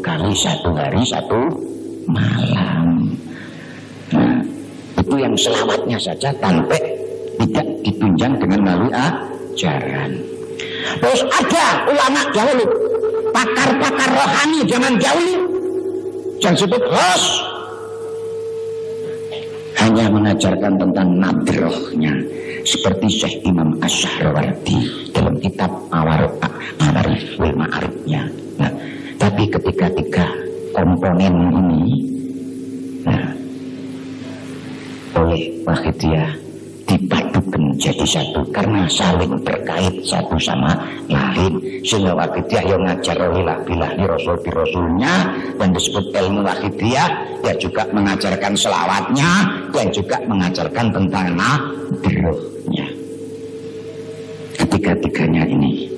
kali satu hari satu malam. Nah, itu yang selawatnya saja tanpa tidak ditunjang dengan melalui ajaran. Terus ada ulama dahulu, pakar-pakar rohani zaman dahulu, yang disebut Ghos, hanya mengajarkan tentang nadrohnya, seperti Syekh Imam Asy-Syahrawardi dalam kitab Mawariful Ma'arifnya. Nah, tapi ketika tiga komponen ini, nah, oleh Waqidiyah dipadukan jadi satu karena saling terkait satu sama lain, sehingga Waqidiyah yang ngajar lillah billah di rasulnya dan disebut ilmu Waqidiyah. Dia juga mengajarkan selawatnya dan juga mengajarkan tentang nadrohnya, ketiga-tiganya ini.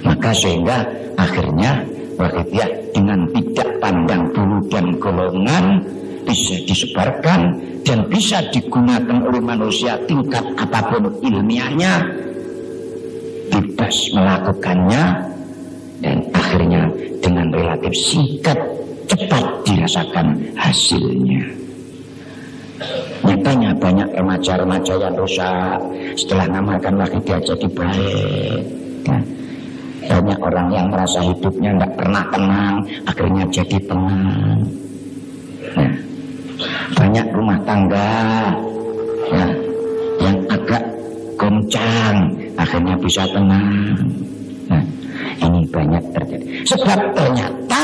Maka sehingga akhirnya Waqidiyah dengan tidak pandang bulu dan golongan bisa disebarkan dan bisa digunakan oleh manusia tingkat apapun ilmiahnya, bebas melakukannya, dan akhirnya dengan relatif singkat cepat dirasakan hasilnya. Nyatanya banyak remaja-remaja yang rusak setelah ngamalkan Waqidiyah jadi baik. Nah, banyak orang yang merasa hidupnya tidak pernah tenang akhirnya jadi tenang. Nah, banyak rumah tangga ya, yang agak goncang akhirnya bisa tenang. Nah, ini banyak terjadi sebab ternyata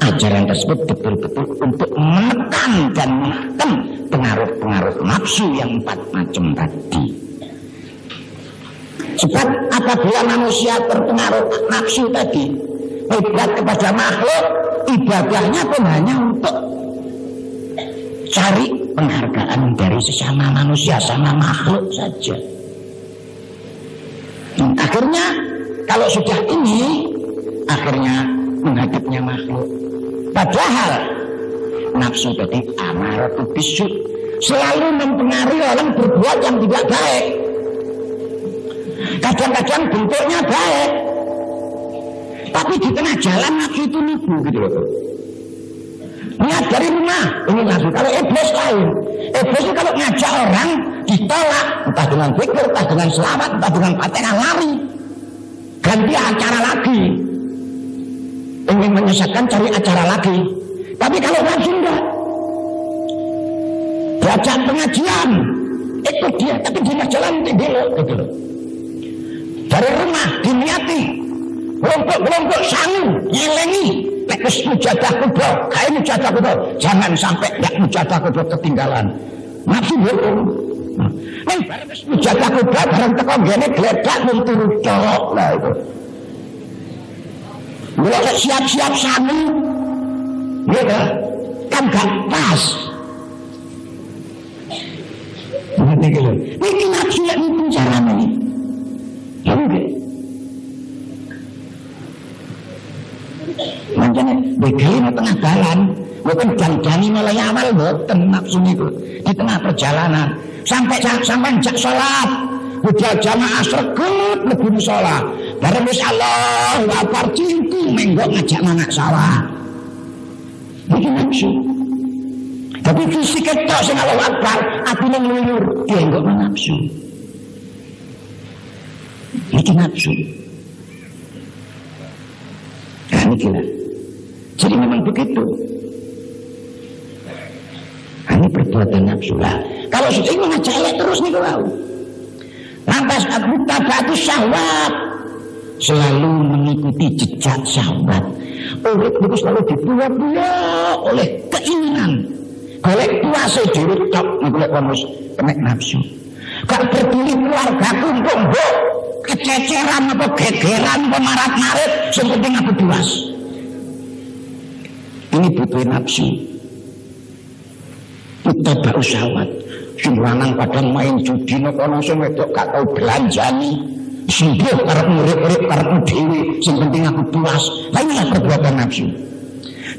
ajaran tersebut betul-betul untuk menekan dan menekan pengaruh-pengaruh nafsu yang 4 macam tadi. Sebab apabila manusia terpengaruh nafsu tadi, ibadat kepada makhluk, ibadahnya pun hanya untuk cari penghargaan dari sesama manusia, sama makhluk saja. Akhirnya kalau sudah ini, akhirnya menghadapnya makhluk. Padahal nafsu tadi amaratu bisu selalu mempengaruhi orang berbuat yang tidak baik. Kadang-kadang bentuknya baik, tapi di tengah jalan nafsu itu nipu gitu loh. Lihat dari rumah, ini nafsu. Kalau iblis lain, iblis itu kalau ngajak orang ditolak, entah dengan zikir, entah dengan selawat, entah dengan Fatihah, lari, ganti acara lagi, ingin menyesatkan cari acara lagi. Tapi kalau nafsu enggak, diajak pengajian ikut dia, tapi di jalan belok gitu loh. Dari rumah diniati kelompok sangu nyelengi lekas mujadah kudo, kayak mujadah kudo, jangan sampai tidak mujadah kudo ketinggalan. Nafsu bohong. Neng bareng mujadah kudo bareng teko gene gledak mung turu tok lah itu. Mulai siap-siap sangu, ya kan gak pas. Ini nafsu yang itu caranya nih. Ya enggak. Mancane begini di tengah jalan, bukan janjani mulai awal boten nafsu niku di tengah perjalanan sampai jak salat, budal jamaah sregep mlebu salat. Bareng wis Allahu Akbar cingkung menggok ngajak anak sawah. Iki nafsu. Tapi fisik ketok sing Allahu Akbar, atine ngluyur, dia enggak nafsu. Ini nafsu. Nah ini gila. Jadi memang begitu. Ini perbuatan nafsu lah. Kalau sudah ingin ngajak terus nih kau. Lantas aku tabatu syahwat, selalu mengikuti jejak syahwat. Urip itu selalu dibuat-buat oleh keinginan. Golek puasa dhewe tok golek bonus kena nafsu. Gak peduli keluarga kumpul, kececeran apa gegeran apa marat-marit, sing penting aku puas. Ini butuh nafsu. Kita baru syahwat. Sing lanang padang main judi nek ana sing wedok gak tau belanjani. Sembuh karep urip-urip karep dhewe, sing penting aku puas. Lah inilah perbuatan nafsu.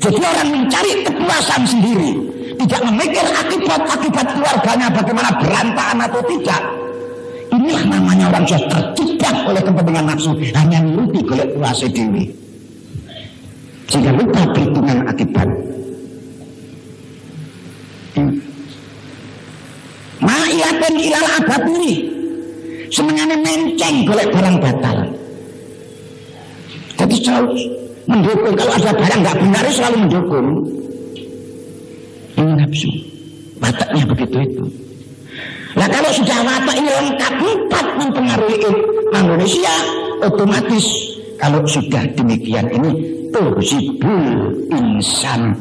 Jadi orang mencari kepuasan sendiri, tidak memikir akibat keluarganya bagaimana berantakan atau tidak. Inilah namanya orang sudah terjebak oleh kepentingan nafsu, hanya nuruti golek puasa dhewe. Sehingga lupa perhitungan akibat. Ma'iyatin ilal abad ini semuanya menceng golek barang batal. Jadi selalu mendukung. Kalau ada barang nggak benar selalu mendukung. Ini nafsu. Wataknya begitu itu. Nah kalau sudah watak ini lengkap 4 mempengaruhi Indonesia, otomatis kalau sudah demikian ini tuhzibul insan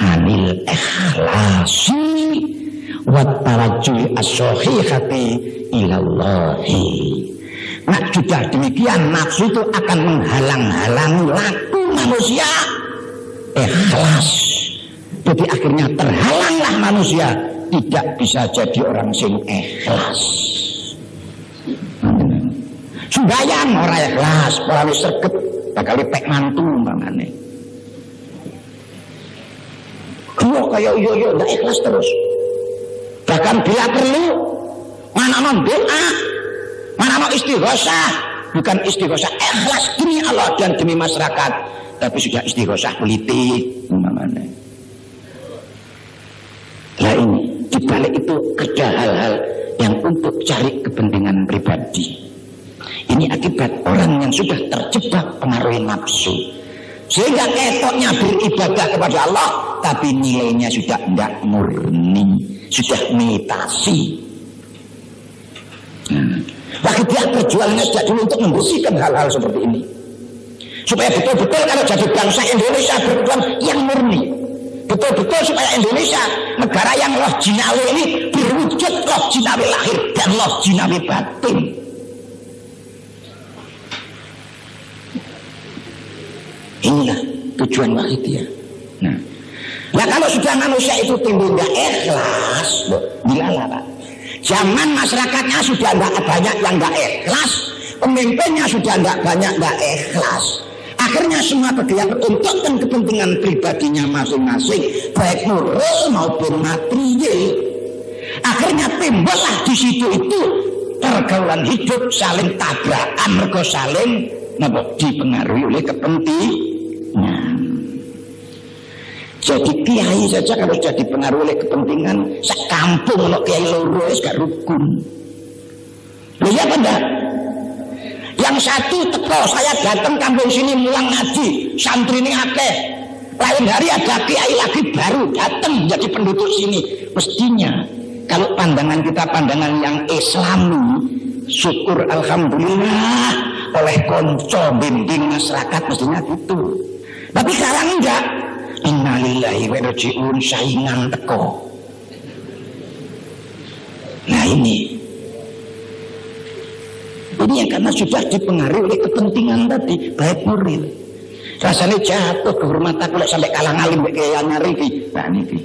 anil ikhlasi wa tawajjuh as-sahihati ilallahi. Nah sudah demikian nafsu itu akan menghalang-halangi laku manusia ikhlas. Jadi akhirnya terhalanglah manusia, tidak bisa jadi orang sing ikhlas. Sembahyang ora ikhlas, ora wis sregep bakal pek mantu mangane. Kaya yo ndak ikhlas terus. Bahkan bila perlu mana doa, mana istighosah, bukan istighosah ikhlas demi Allah dan demi masyarakat, tapi sudah istighosah politik mangane. Nah ini dibalik itu ada hal-hal yang untuk cari kepentingan pribadi. Ini akibat orang yang sudah terjebak pengaruh nafsu, sehingga ketoknya beribadah kepada Allah tapi nilainya sudah tidak murni, sudah meditasi. Bagi dia perjuangannya sejak dulu untuk membersihkan hal-hal seperti ini, supaya betul-betul kalau jadi bangsa Indonesia berjuang yang murni, betul-betul supaya Indonesia negara yang loh jinawi ini berwujud loh jinawi lahir dan loh jinawi batin. Inilah tujuan wahidiyah. Nah kalau sudah manusia itu timbul nggak ikhlas, bilalah Pak. Zaman masyarakatnya sudah nggak banyak yang nggak ikhlas, pemimpinnya sudah nggak banyak nggak ikhlas. Akhirnya semua bergaya untuk kepentingan pribadinya masing-masing, baik moral maupun material. Akhirnya timbullah di situ itu pergaulan hidup saling tabrakan, mergo saling dipengaruhi oleh kepentingan. Jadi kiai saja kalau sudah dipengaruhi oleh kepentingan, sekampung kalau kiai loro wis gak rukun. Iya apa enggak? Yang satu teko, saya datang kampung sini mulang ngaji, santri ini akeh. Lain hari ada kiai lagi baru datang jadi penduduk sini. Mestinya kalau pandangan kita pandangan yang Islami, syukur alhamdulillah oleh konco bimbing masyarakat mestinya gitu. Tapi sekarang enggak. Innalillahi wa inna ilaihi raji'un, saingan teko. Nah ini yang karena sudah dipengaruhi oleh kepentingan tadi, baik moral. Rasanya jatuh kehormatan kalau sampai kalang alim kayak nyari di. Nah ini.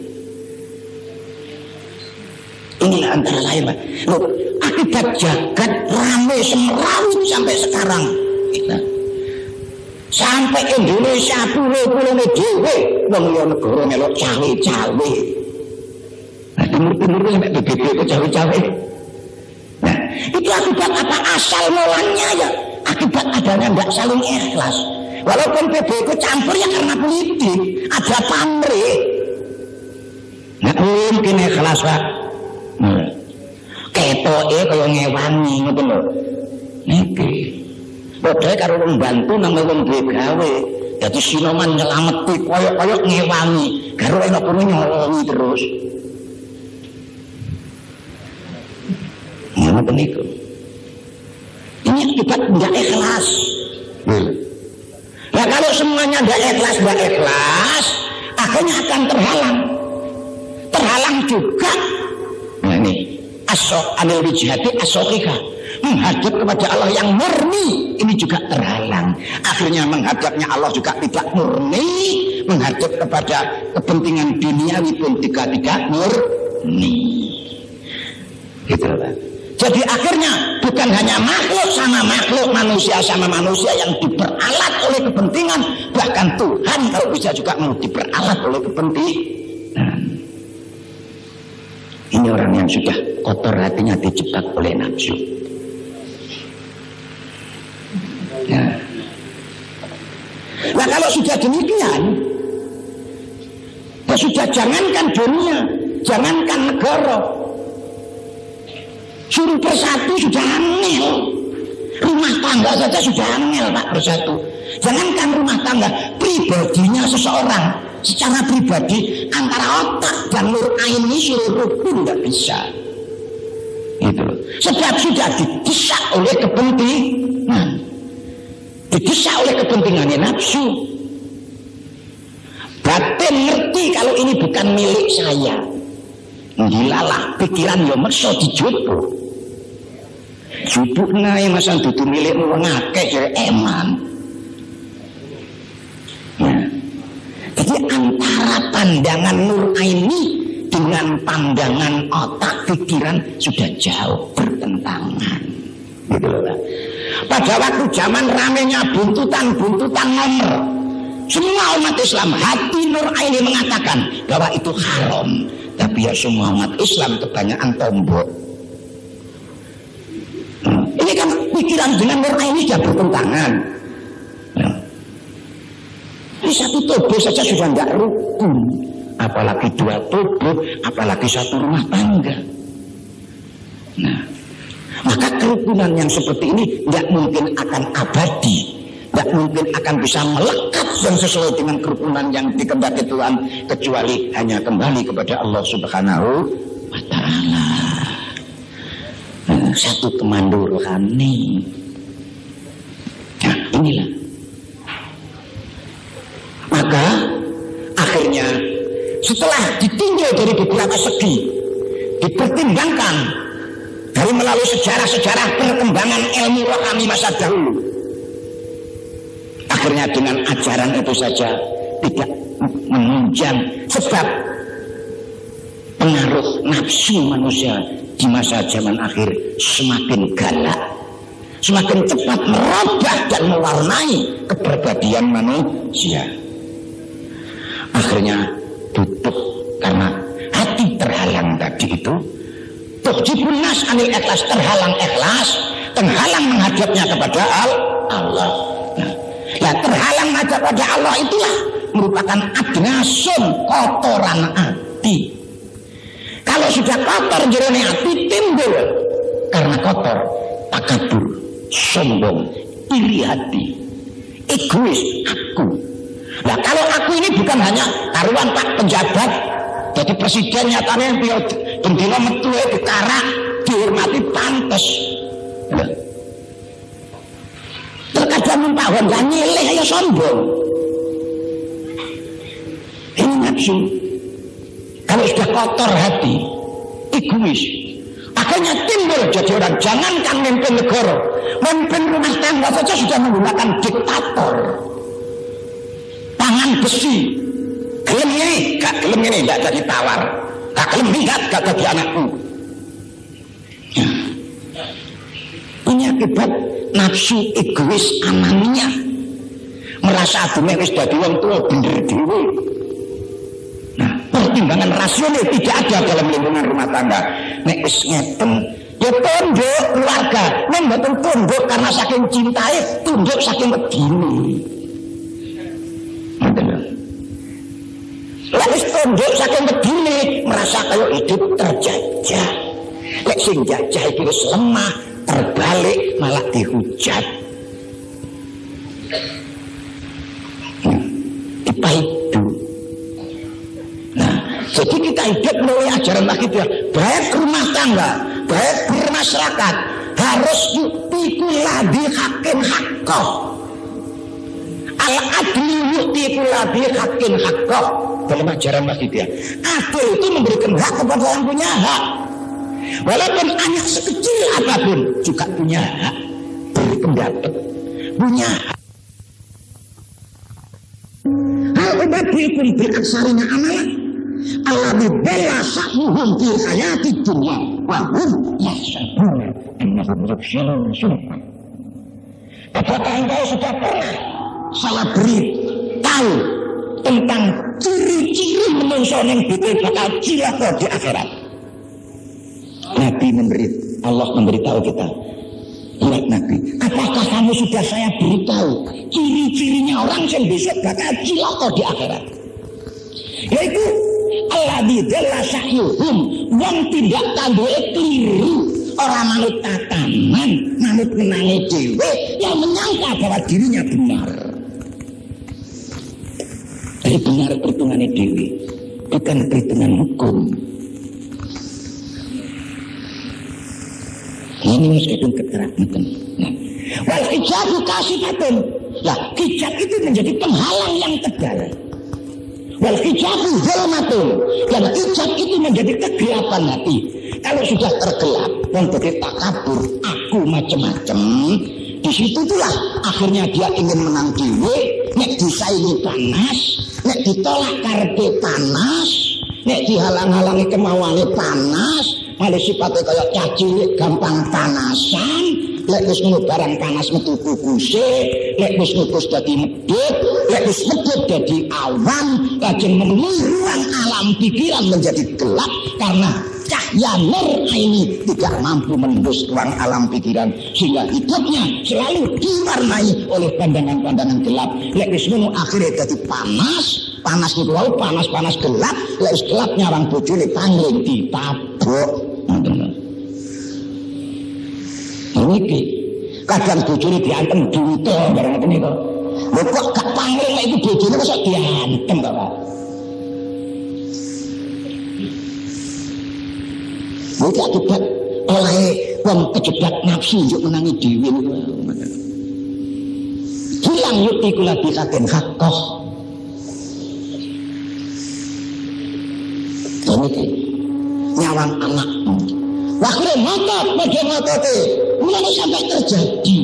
Inilah antara lain Pak. Loh, akibat jagat ramai semerawut sampai sekarang. Nah, sampai Indonesia pulau-pulau dewe, wong liya negara melok cawe-cawe. Nah, timur-timur sampai BBB itu cawe-cawe. Nah, itu akibat apa? Asal mulanya ya akibat adanya tidak saling ikhlas. Walaupun PBB itu campur ya karena politik, ada pamrih. Nah, mungkin ikhlas Pak. Ketoke kaya ngewangi ngoten lho. Niki Padha karo wong bantu nang wong duwe gawe. Dadi sinoman nyelameti koyok-koyok ngewangi, karo enak kuwi nyolongi terus. Ya ngoten niku. Ini akibat tidak ikhlas. Nah kalau semuanya tidak ikhlas, akhirnya akan terhalang juga. Nah ini anil wijhati as-sohihah, menghadap kepada Allah yang murni, ini juga terhalang. Akhirnya menghadapnya Allah juga tidak murni, menghadap kepada kepentingan duniawi pun tidak murni. Gitu kan. Jadi akhirnya bukan hanya makhluk sama makhluk, manusia sama manusia yang diperalat oleh kepentingan, bahkan Tuhan kalau bisa juga mau diperalat oleh kepentingan. Ini orang yang sudah kotor hatinya dijebak oleh nafsu. Ya. Nah kalau sudah demikian, ya sudah jangankan dunia, jangankan negara, suruh bersatu sudah angel. Rumah tangga saja sudah angel Pak bersatu. Jangankan rumah tangga, pribadinya seseorang secara pribadi antara otak dan nur ain ini seluruh pun tidak bisa. Gitu. Sebab sudah didesak oleh kepentingan, didesak oleh kepentingannya nafsu. Batin ngerti kalau ini bukan milik saya. Gilalah pikiran yo merso dijupuk. Jupuk nae masa dudu milikmu wong akeh jare eman. Nah, jadi antara pandangan nur aini dengan pandangan otak pikiran sudah jauh bertentangan. Gitu loh. Pada waktu zaman ramenya buntutan nomor, semua umat Islam hati nur aini mengatakan bahwa itu haram. Tapi ya semua umat Islam kebanyakan tombok. Ini kan pikiran dengan nur aini sudah bertentangan. Ini satu tubuh saja sudah tidak rukun, apalagi dua tubuh, apalagi satu rumah tangga. Nah, maka kerukunan yang seperti ini tidak mungkin akan abadi, tidak mungkin akan bisa melekat dan sesuai dengan kerukunan yang dikehendaki Tuhan, kecuali hanya kembali kepada Allah Subhanahu wa Ta'ala. Satu komando rohani. Nah, inilah. Maka akhirnya setelah ditinjau dari beberapa segi, dipertimbangkan dari melalui sejarah-sejarah perkembangan ilmu rohani masa dahulu, akhirnya dengan ajaran itu saja tidak menunjang, sebab pengaruh nafsu manusia di masa zaman akhir semakin galak, semakin cepat merubah dan mewarnai kepribadian manusia. Akhirnya butuh, karena hati terhalang tadi itu, tuhjibun nas anil ikhlas, terhalang ikhlas, terhalang menghadapnya kepada Allah. Nah, terhalang menghadap kepada Allah itulah merupakan adnasun, kotoran hati. Kalau sudah kotor jerone hati, timbul karena kotor takabur, sombong, iri hati, egois, aku. Nah kalau aku ini bukan hanya karuan Pak penjabat, jadi presiden nyatanya bendino metu dikarak, dihormati pantes. Terkadang Pak Honda nyilih aja sombong. Ini nafsu. Kalau sudah kotor hati, egois, akhirnya timbul jadi orang. Jangankan memimpin negara, memimpin rumah tangga saja sudah menggunakan diktator. Tangan besi, gelem ini, gak gelem ini, gak jadi tawar, gak gelem lihat, gak jadi anakku. Ya. Ini akibat nafsu egois anania, merasa dunia wis dadi wong tua bener dhewe. Nah, pertimbangan rasional tidak ada dalam lingkungan rumah tangga. Nek wis ngeten, ya tunduk keluarga, nek mboten tunduk karena saking cintai, tunduk saking wedine. Lek tunduk saking begini merasa kayak hidup terjajah. Lek sing jajah iki wis lemah, terbalik malah dihujat. Dipaidu. Nah, jadi kita hidup melalui ajaran akidah, baik rumah tangga, baik bermasyarakat, harus yu'tikul ladzi haqqin haqqah. Al-adli yu'tikul ladzi haqqin haqqah. Dalam ajaran akidah, adil itu memberikan hak kepada yang punya hak. Walaupun anak sekecil apapun juga punya hak berpendapat, punya hak. Al-ubadikum bil aksarina amalan alladzi dalla sa'muhum fi hayati dunya wa hum yahsabuna annahum yubshirun sunnah. Apakah engkau sudah pernah saya beri tahu tentang ciri-ciri menungso yang betul bakal cilaka di akhirat? Nabi Allah memberitahu kita. Lihat Nabi, apakah kamu sudah saya beritahu ciri-cirinya orang yang besok bakal cilaka di akhirat? Yaitu alladzi dalla sa'yuhum, wong tindak tanduke keliru, orang manut tatanan, manut menangi dhewe, yang menyangka bahwa dirinya benar. Dari benar perhitungannya dewi, bukan perhitungan hukum. Ini meskipun keterangan. Wal hijabu kasifatun. Lah, hijab itu menjadi penghalang yang tebal. Wal hijabu zulmatun. Dan hijab itu menjadi kegelapan hati. Kalau sudah tergelap, menjadi takabur, aku macam-macam. Di situ itulah akhirnya dia ingin menang dewe, nek disaingi panas, nek ditolak karepe panas, nek dihalang-halangi kemauane panas, malah sifatnya kayak cacilik gampang panasan, lek wis ngono barang panas metu kukuse, lek wis ngukus dadi medhit, lek wis medhit dadi awan, lajeng memenuhi ruang alam pikiran menjadi gelap karena cahaya nur ini tidak mampu menembus ruang alam pikiran, sehingga hidupnya selalu diwarnai oleh pandangan-pandangan gelap. Lek wis ngono akhirnya jadi panas niku wae panas gelap, lek wis gelap nyawang bojone pangling ditabuk. Niki kadang bojone diantem duwite bareng ngoten niku. Lho kok gak pangling lek iku bojone kok diantem kok, Pak. Mungkin akibat oleh wong kejebak nafsu untuk menangi dewi. Hilang yu'tikul ladzi haqqin haqqah. Ini nyawang anak. Wakil ngotot, bagian ngotote. Mulai sampai terjadi.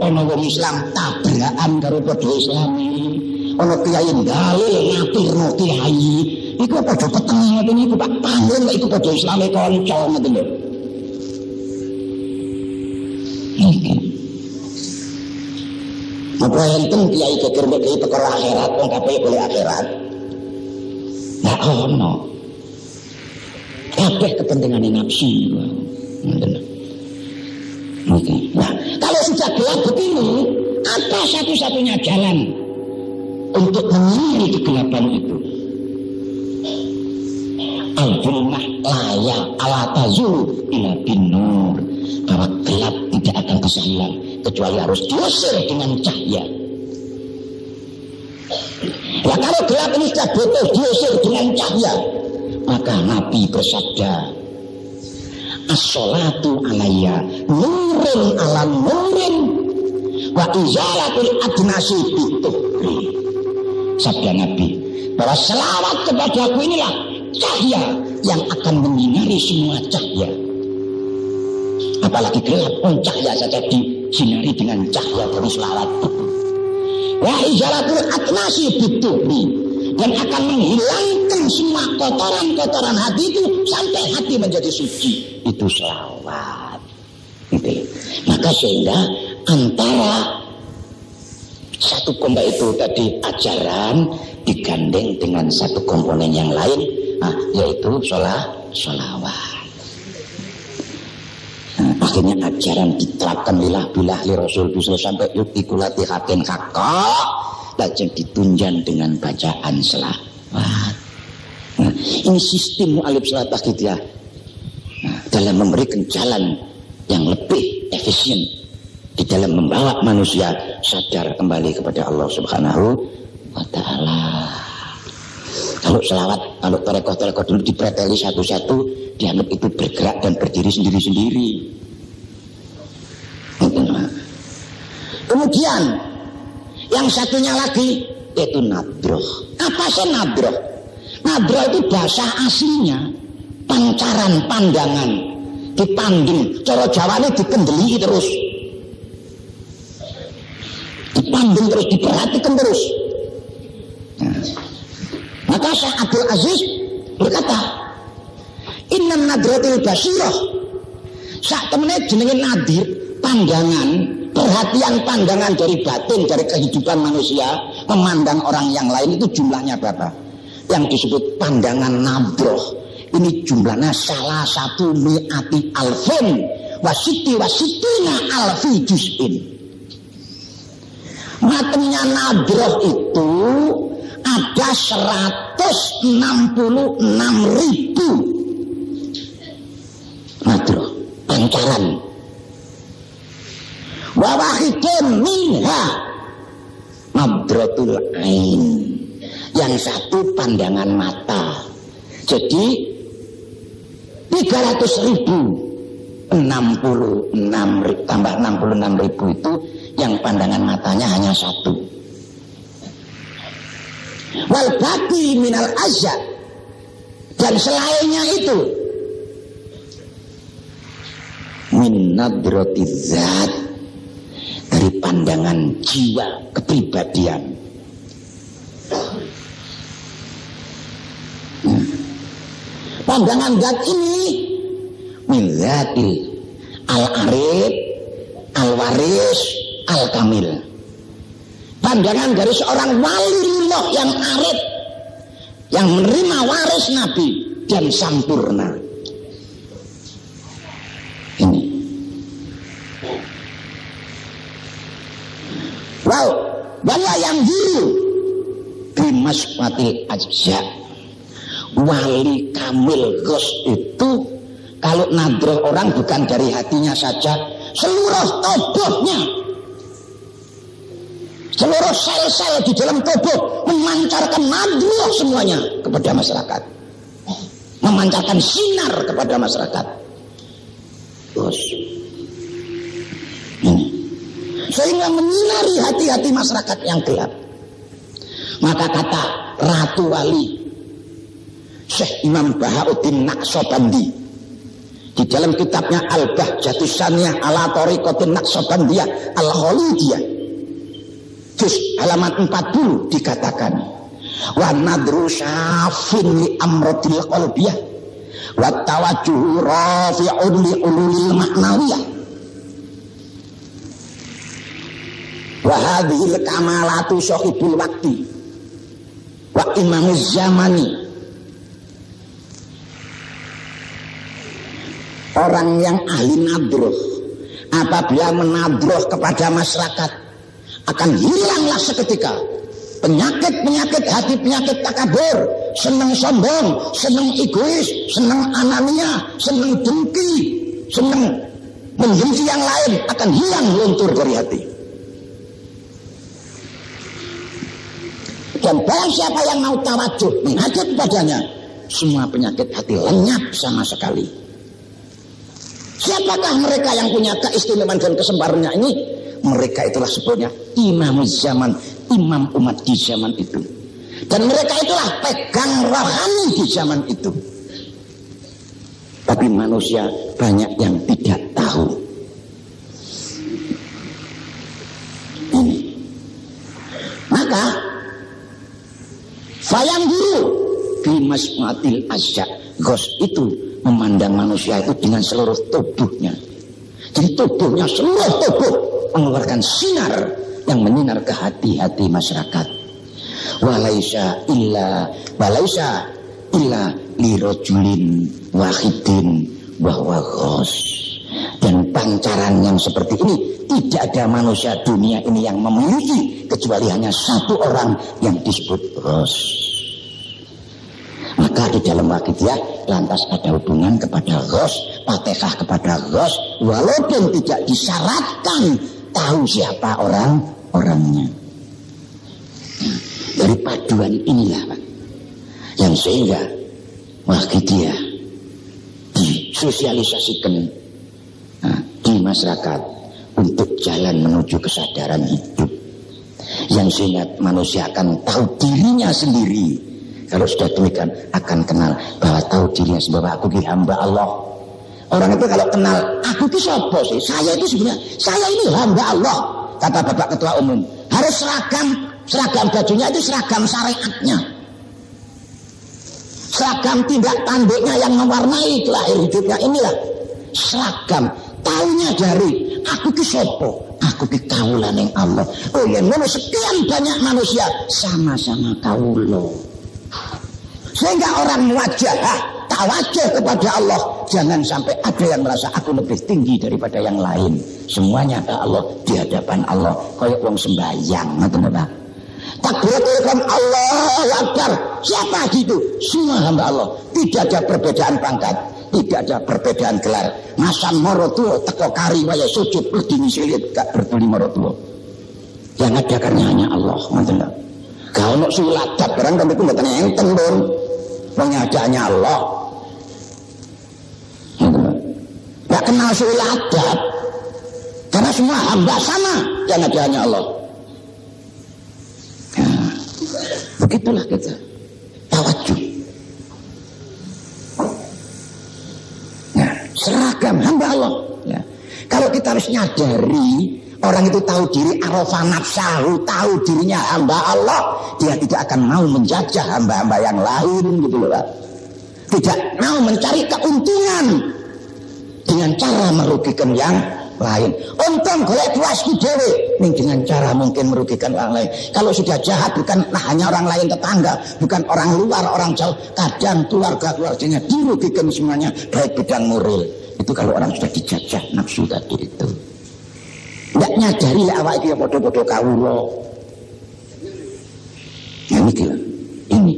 Ono wong Islam tabrakan karo padha Islam. Ono kiai dalil ngapirno kiai. Iku padha peteng ngoten niku Pak pangling lek iku padha Islame kanca ngoten lho. Apa enten kiai geger mek perkara akhirat wong kabeh boleh akhirat. Nah ono. Kabeh kepentingane nafsu ngoten. Oke. Nah, kalau sudah gelap begini, apa satu-satunya jalan untuk mengakhiri kegelapan itu? Al-zulmah laya ala tazul ila binur, bahwa gelap tidak akan bisa hilang kecuali harus diusir dengan cahaya. Nah kalau gelap ini sudah butuh diusir dengan cahaya, maka Nabi bersabda, as-sholatu alayya nurun ala nurin wa izalatul adnasi bitubri. Sabda Nabi bahwa selawat kepada aku inilah cahaya yang akan menyinari semua cahaya. Apalagi gelap pun cahaya saja disinari dengan cahaya dari selawat. Wa izalatul adnasi bitubri, dan akan menghilangkan semua kotoran-kotoran hati itu sampai hati menjadi suci. Itu selawat. Gitu. Maka sehingga antara satu kompa itu tadi ajaran digandeng dengan satu komponen yang lain, yaitu sholawat. Akhirnya ajaran diterapkan billah li Rasul bisa sampai yu'tikul ladzi haqqin haqqah, lajeng ditunjang dengan bacaan selawat. Ini sistem mu'alif salat akhidah dalam memberikan jalan yang lebih efisien di dalam membawa manusia sadar kembali kepada Allah Subhanahu wa Ta'ala. Kalau selawat, kalau torekoh dulu dipreteli satu-satu, dianggap itu bergerak dan berdiri sendiri-sendiri. Kemudian yang satunya lagi itu nadroh. Apa sih nadroh? Nadroh itu bahasa aslinya pancaran, pandangan, dipanding. Cara Jawane dikendeli terus, dipanding terus, diperhatikan terus. Maka Syekh Abdul Aziz berkata, inna nadratil basirah, sak temene jenenge nadir, pandangan, perhatian pandangan dari batin, dari kehidupan manusia, memandang orang yang lain itu jumlahnya berapa? Yang disebut pandangan nadroh. Ini jumlahnya salah satu mi'ati alfin wasitina alfi juz'in. Matanya nadroh itu ada 166.000 nadroh, pancaran. Wa wahidun minha nadrotul ain, yang satu pandangan mata. Jadi 300.000 tambah 66.000 itu yang pandangan matanya hanya satu. Wal baqi minal azza, dan selainnya itu min nadratiz zat, dari pandangan jiwa, kepribadian. Pandangan zat ini min zatil al-arif al-waris al-kamil, pandangan dari seorang waliullah yang arif, yang menerima waris Nabi dan sempurna. Ini wow, bahwa yang dulu bimasfatil ajza, wali kamil gos itu kalau nadroh orang bukan dari hatinya saja, seluruh tubuhnya, seluruh sel-sel di dalam tubuh memancarkan nadroh semuanya kepada masyarakat, memancarkan sinar kepada masyarakat. Terus ini sehingga menyinari hati-hati masyarakat yang gelap. Maka kata Ratu Wali Syekh Imam Bahauddin Naqsyabandi di dalam kitabnya Al-Bahjatus Saniyah ala Thariqatin Naqsyabandiyah Al-Khalidiyah juz halaman 40 dikatakan, wa nadru syafin li amradil qalbiyah wa tawajjuhu rafi'un li ulul ma'nawiyah wa hadhil kamalatu sahibul waqti wa imamiz zamani. Orang yang ahli nadroh apabila menadroh kepada masyarakat akan hilanglah seketika penyakit-penyakit hati, penyakit takabur, senang sombong, senang egois, senang anania, senang dengki, senang membenci yang lain, akan hilang luntur dari hati. Dan barang siapa yang mau tawajuh menghadap padanya, semua penyakit hati lenyap sama sekali. Siapakah mereka yang punya keistimewaan dan kesempurnaan ini? Mereka itulah sebetulnya imam zaman, imam umat di zaman itu. Dan mereka itulah pegang rohani di zaman itu. Tapi manusia banyak yang tidak tahu. Ini. Maka sayang dulu bimasmatil azza, gos itu memandang manusia itu dengan seluruh tubuhnya. Jadi tubuhnya, seluruh tubuh mengeluarkan sinar yang menyinar ke hati-hati masyarakat. Walaisa illa lirajulin wahidin wa ghos. Dan pancaran yang seperti ini tidak ada manusia dunia ini yang memiliki kecuali hanya satu orang yang disebut ghos. Maka di dalam wakidiyah lantas ada hubungan kepada ghos, Fatihah kepada ghos, walaupun tidak disyaratkan tahu siapa orang orangnya. Dari paduan inilah Pak, yang sehingga Wahidiyah disosialisasikan di masyarakat untuk jalan menuju kesadaran hidup, yang sehingga manusia akan tahu dirinya sendiri. Kalau sudah demikian akan kenal bahwa tahu dirinya sendiri, bahwa aku ini hamba Allah. Orang itu kalau kenal aku itu siapa sih, saya itu sebenarnya, saya ini hamba Allah. Kata Bapak Ketua Umum, harus seragam bajunya itu seragam syariatnya, seragam tindak tanduknya yang mewarnai lahir hidupnya. Inilah seragam. Taunya dari aku ki sopo, aku ki kaulan yang Allah. Oh ya, ngono sekian banyak manusia sama-sama kaulo, sehingga orang wajah tawajjuh kepada Allah. Jangan sampai ada yang merasa aku lebih tinggi daripada yang lain. Semuanya ada Allah, di hadapan Allah kayak wong sembahyang, ngoten Pak. Takbiratul Allahu Akbar. Siapa gitu? Semua hamba Allah. Tidak ada perbedaan pangkat, tidak ada perbedaan gelar. Masan morotuo teko kari waya sujud wedi misilit gak peduli morotuo. Yang ada karena hanya Allah, ngoten lho. Gak ono suladat barang kan iku mboten enten, Lur. Wong hanya Allah. Gak kenal suladat. Karena semua hamba sama, yang ada hanya Allah. Nah, begitulah kita tawajuh. Nah, seragam hamba Allah. Ya. Kalau kita harus nyadari orang itu tahu diri, arafa nafsahu, tahu dirinya hamba Allah, dia tidak akan mau menjajah hamba-hamba yang lain, gitu loh Pak. Tidak mau mencari keuntungan dengan cara merugikan yang lain. Untung golek puasku dhewe ning dengan cara mungkin merugikan orang lain. Kalau sudah jahat bukan hanya orang lain tetangga, bukan orang luar, orang jauh, kadang keluarganya dirugikan semuanya, baik bidang moral. Itu kalau orang sudah dijajah nafsu tadi itu. Nggak nyadari lah awak iki padha-padha kawula. Ya mikir ini.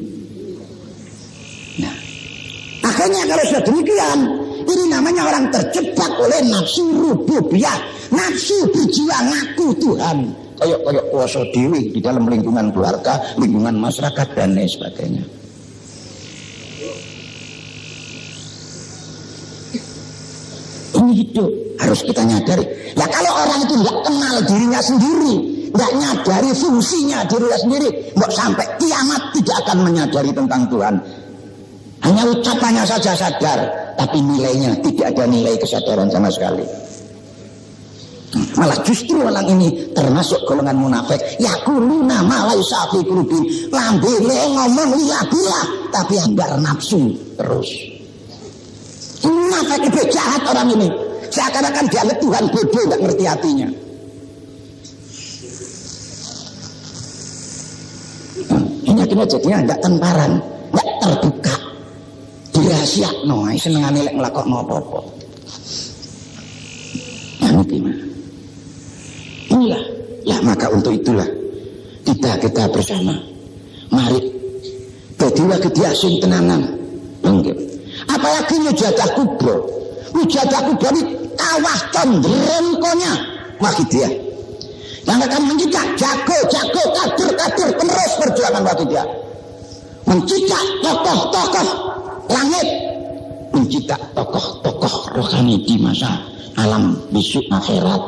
Nah, akhirnya kalau sudah demikian, ini namanya orang terjebak oleh nafsu rububiyah, nafsu berjiwa ngaku Tuhan, kayak kuasa dewi di dalam lingkungan keluarga, lingkungan masyarakat dan lain sebagainya. Ini hidup harus kita nyadari. Ya kalau orang itu nggak kenal dirinya sendiri, nggak nyadari fungsinya dirinya sendiri, nggak sampai kiamat tidak akan menyadari tentang Tuhan. Hanya ucapannya saja sadar, tapi nilainya tidak ada nilai kesadaran sama sekali. Malah justru orang ini termasuk golongan munafik. Yaquluna ma laisa fi qulubihim, lambene ngomong lillah, tapi anggar nafsu terus. Munafik itu jahat orang ini. Seakan-akan dia Tuhan bodoh, nggak ngerti hatinya. Ini akhirnya jadinya nggak temparan, nggak terbuka. Rahasia no, senengane lek nglakokno apa-apa. Nah, gimana? Inilah, ya maka untuk itulah kita bersama. Mari dadi Wahidiyah sing tenanan. Nggih. Apalagi mujadah kubro. Mujadah kubro ini kawah condrengkonya Wahidiyah. Yang akan mencipta jago-jago kader-kader penerus perjuangan Wahidiyah. Mencipta tokoh-tokoh langit, mencipta tokoh-tokoh rohani di masa alam besok akhirat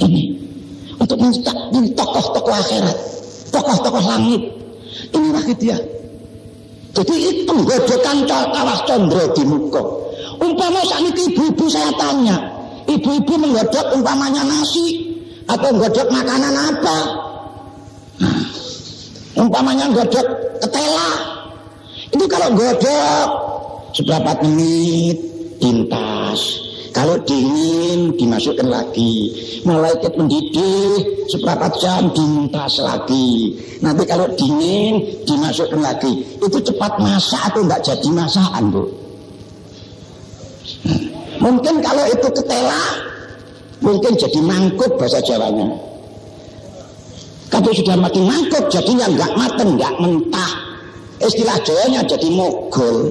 ini, untuk mencipta tokoh-tokoh akhirat, tokoh-tokoh langit. Ini Wahidiyah. Jadi itu godokan kawah condro di muka. Umpama saat ini ibu-ibu saya tanya, ibu-ibu menggodok umpamanya nasi atau menggodok makanan apa? Nah, umpamanya menggodok ketela. Itu kalau godok seberapa menit tintas, kalau dingin dimasukkan lagi, malaikat mendidih seberapa jam dintas lagi, nanti kalau dingin dimasukkan lagi. Itu cepat masak atau enggak jadi masakan, Bu? Mungkin kalau itu ketela mungkin jadi mangkuk bahasa Jawanya. Kalau sudah makin mangkuk jadinya enggak mateng, enggak mentah. Istilah Jawanya jadi mogol.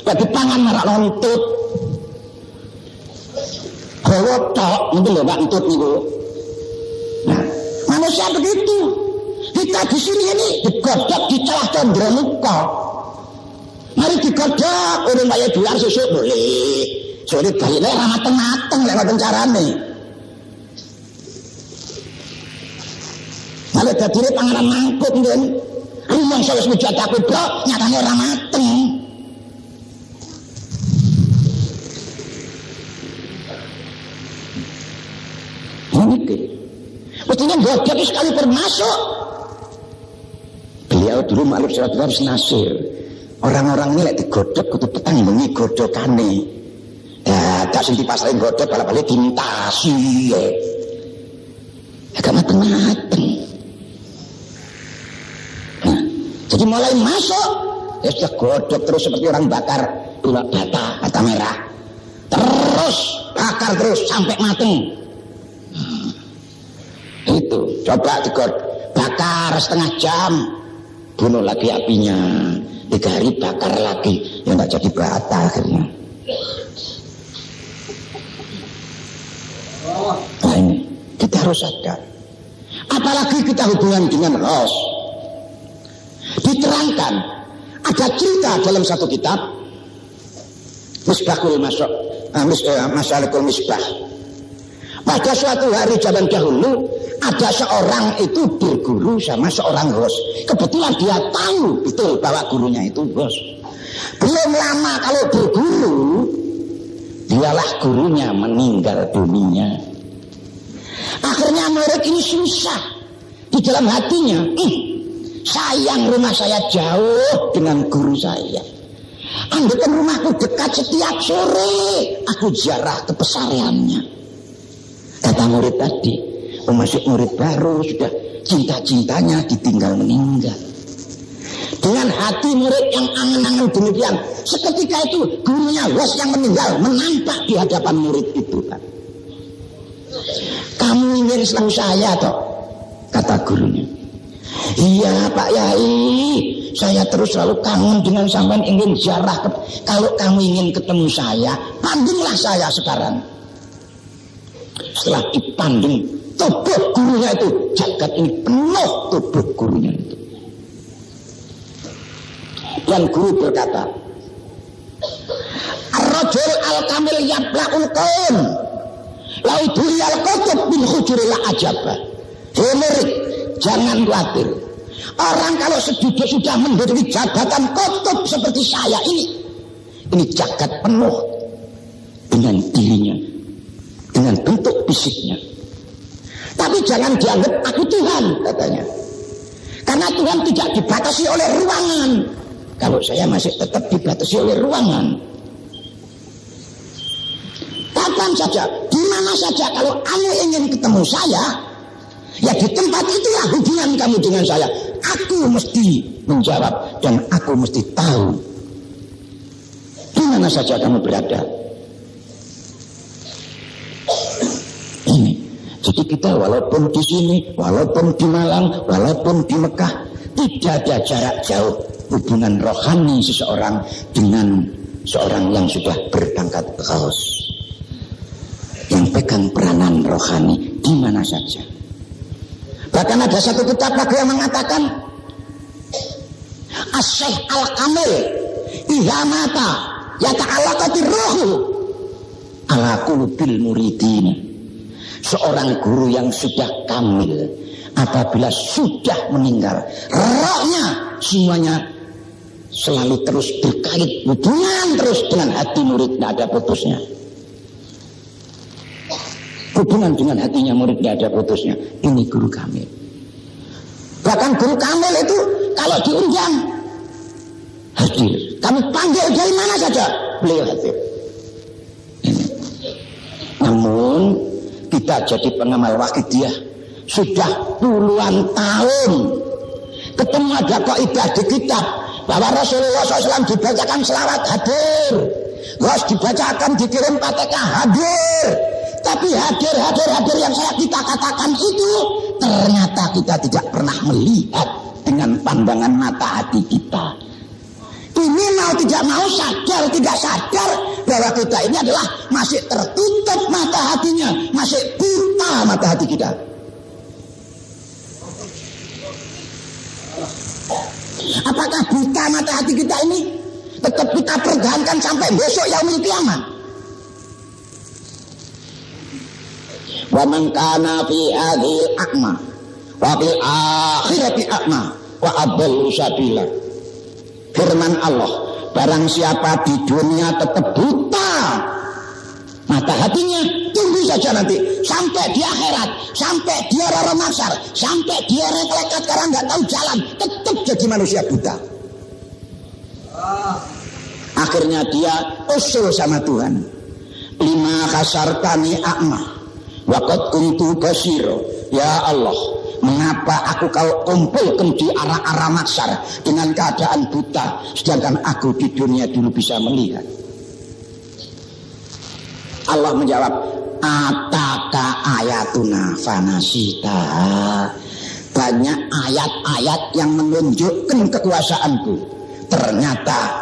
Bagi pangan marak lontut. Hawa tok, itu lho Pak Entut niku. Nah, manusia begitu. Kita di sini ini digodok di celah Candramuka. Mari digodok, urung kaya biar susuk boleh. Sore baliknya ramateng-mateng lewat carane. Malah dadine panganan mangkuk kan. Rumong wis wujud aku blok, nyatane ora mateng. Mungkin. Mestinya godok itu sekali termasuk. Beliau dulu makhluk surat harus nasir. Orang-orang ini lek digodok kudu petanggungi godokane. Ya, tak sing dipasrahin godok balik-balik dimutasi ya. Agak mateng-mateng. Nah, jadi mulai masuk ya sudah godok terus seperti orang bakar gula bata merah. Terus bakar terus sampai mateng. Itu coba bakar setengah jam, bunuh lagi apinya, 3 hari bakar lagi, ya nggak jadi bata akhirnya. Nah ini kita harus sadar. Apalagi kita hubungan dengan Ros. Diterangkan ada cerita dalam satu kitab Masalikul Misbah. Pada suatu hari zaman dahulu ada seorang itu berguru sama seorang Ros. Kebetulan dia tahu betul bahwa gurunya itu Ros. Belum lama kalau berguru, dialah gurunya meninggal dunia. Akhirnya murid ini susah di dalam hatinya. Sayang rumah saya jauh dengan guru saya. Andaikan rumahku dekat setiap sore aku ziarah ke pesariannya. Kata murid tadi, masih murid baru sudah cinta-cintanya ditinggal meninggal. Dengan hati murid yang angan-angan demikian, seketika itu gurunya Ros yang meninggal menampak di hadapan murid itu. Kamu ingin selalu saya toh? Kata gurunya. Iya Pak Yai, saya terus selalu kangen dengan sampean ingin ziarah. Kalau kamu ingin ketemu saya, pandinglah saya sekarang. Setelah dipanding tubuh gurunya itu, jagat ini penuh tubuh gurunya itu. Dan guru berkata, Ar-rajul al-kamil yabla'ul qaum lauduri al-qutub bin hujuril ajabah. Hei murid, jangan khawatir. Orang kalau sudah menduduki jabatan kutub seperti saya ini jagat penuh dengan dirinya, dengan bentuk fisiknya. Tapi jangan dianggap aku Tuhan, katanya. Karena Tuhan tidak dibatasi oleh ruangan. Kalau saya masih tetap dibatasi oleh ruangan. Kapan saja, di mana saja kalau kamu ingin ketemu saya, ya di tempat itulah hubungan kamu dengan saya. Aku mesti menjawab dan aku mesti tahu di mana saja kamu berada. Ini. Jadi kita walaupun di sini, walaupun di Malang, walaupun di Mekah, tidak ada jarak jauh hubungan rohani seseorang dengan seorang yang sudah berpangkat Ghaus, yang pegang peranan rohani di mana saja. Bahkan ada satu kitab lagi yang mengatakan As-Syekh Al-Kamil idza mata yata'allaqatir ruhu ala qulubil muridin. Seorang guru yang sudah kamil apabila sudah meninggal, rohnya semuanya selalu terus berkait hubungan terus dengan hati murid, tidak ada putusnya. Hubungan dengan hatinya murid tidak ada putusnya. Ini guru kamil. Bahkan guru kamil itu kalau diundang hadir. Kami panggil dari mana saja, beliau hadir. Ini. Namun kita jadi pengamal Wahidiyah sudah puluhan tahun. Ketemu ada kaidah di kitab bahwa Rasulullah SAW dibacakan selawat hadir, Ros dibacakan dikirim Fatihah hadir. Tapi hadir yang kita katakan itu ternyata kita tidak pernah melihat dengan pandangan mata hati kita. Ini mau tidak mau, sadar tidak sadar bahwa kita ini adalah masih tertutup mata hatinya, masih buta mata hati kita. Apakah buta mata hati kita ini tetap kita pertahankan sampai besok yaumil kiamat? Wa man kana fi hadhil a'ma wa fil akhirati a'ma wa adallu sabila. Firman Allah, barang siapa di dunia tetap buta mata hatinya, tunggu saja nanti sampai di akhirat, sampai dia rara masyar, sampai dia reklekat karena nggak tahu jalan, tetap jadi manusia buta. Akhirnya dia usul sama Tuhan, lima kasartani a'ma waqad kuntu basiro. Ya Allah, mengapa aku kau kumpulkan di arah-arah masyar dengan keadaan buta, sedangkan aku di dunia dulu bisa melihat? Allah menjawab, ataka ayatuna fanasita. Banyak ayat-ayat yang menunjukkan kekuasaanku, ternyata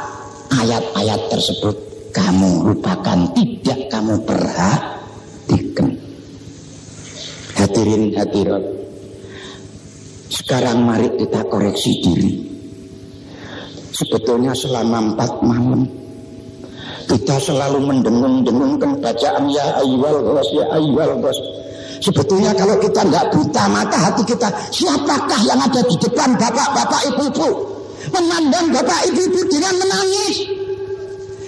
ayat-ayat tersebut kamu lupakan, tidak kamu perhatikan. Hadirin hadirat, sekarang mari kita koreksi diri. Sebetulnya selama 4 malam kita selalu mendengung-dengungkan bacaan ya ayyuhal ghos, ya ayyuhal ghos. Sebetulnya kalau kita tidak buta mata hati kita, siapakah yang ada di depan bapak-bapak ibu-ibu, memandang bapak ibu-ibu dengan menangis?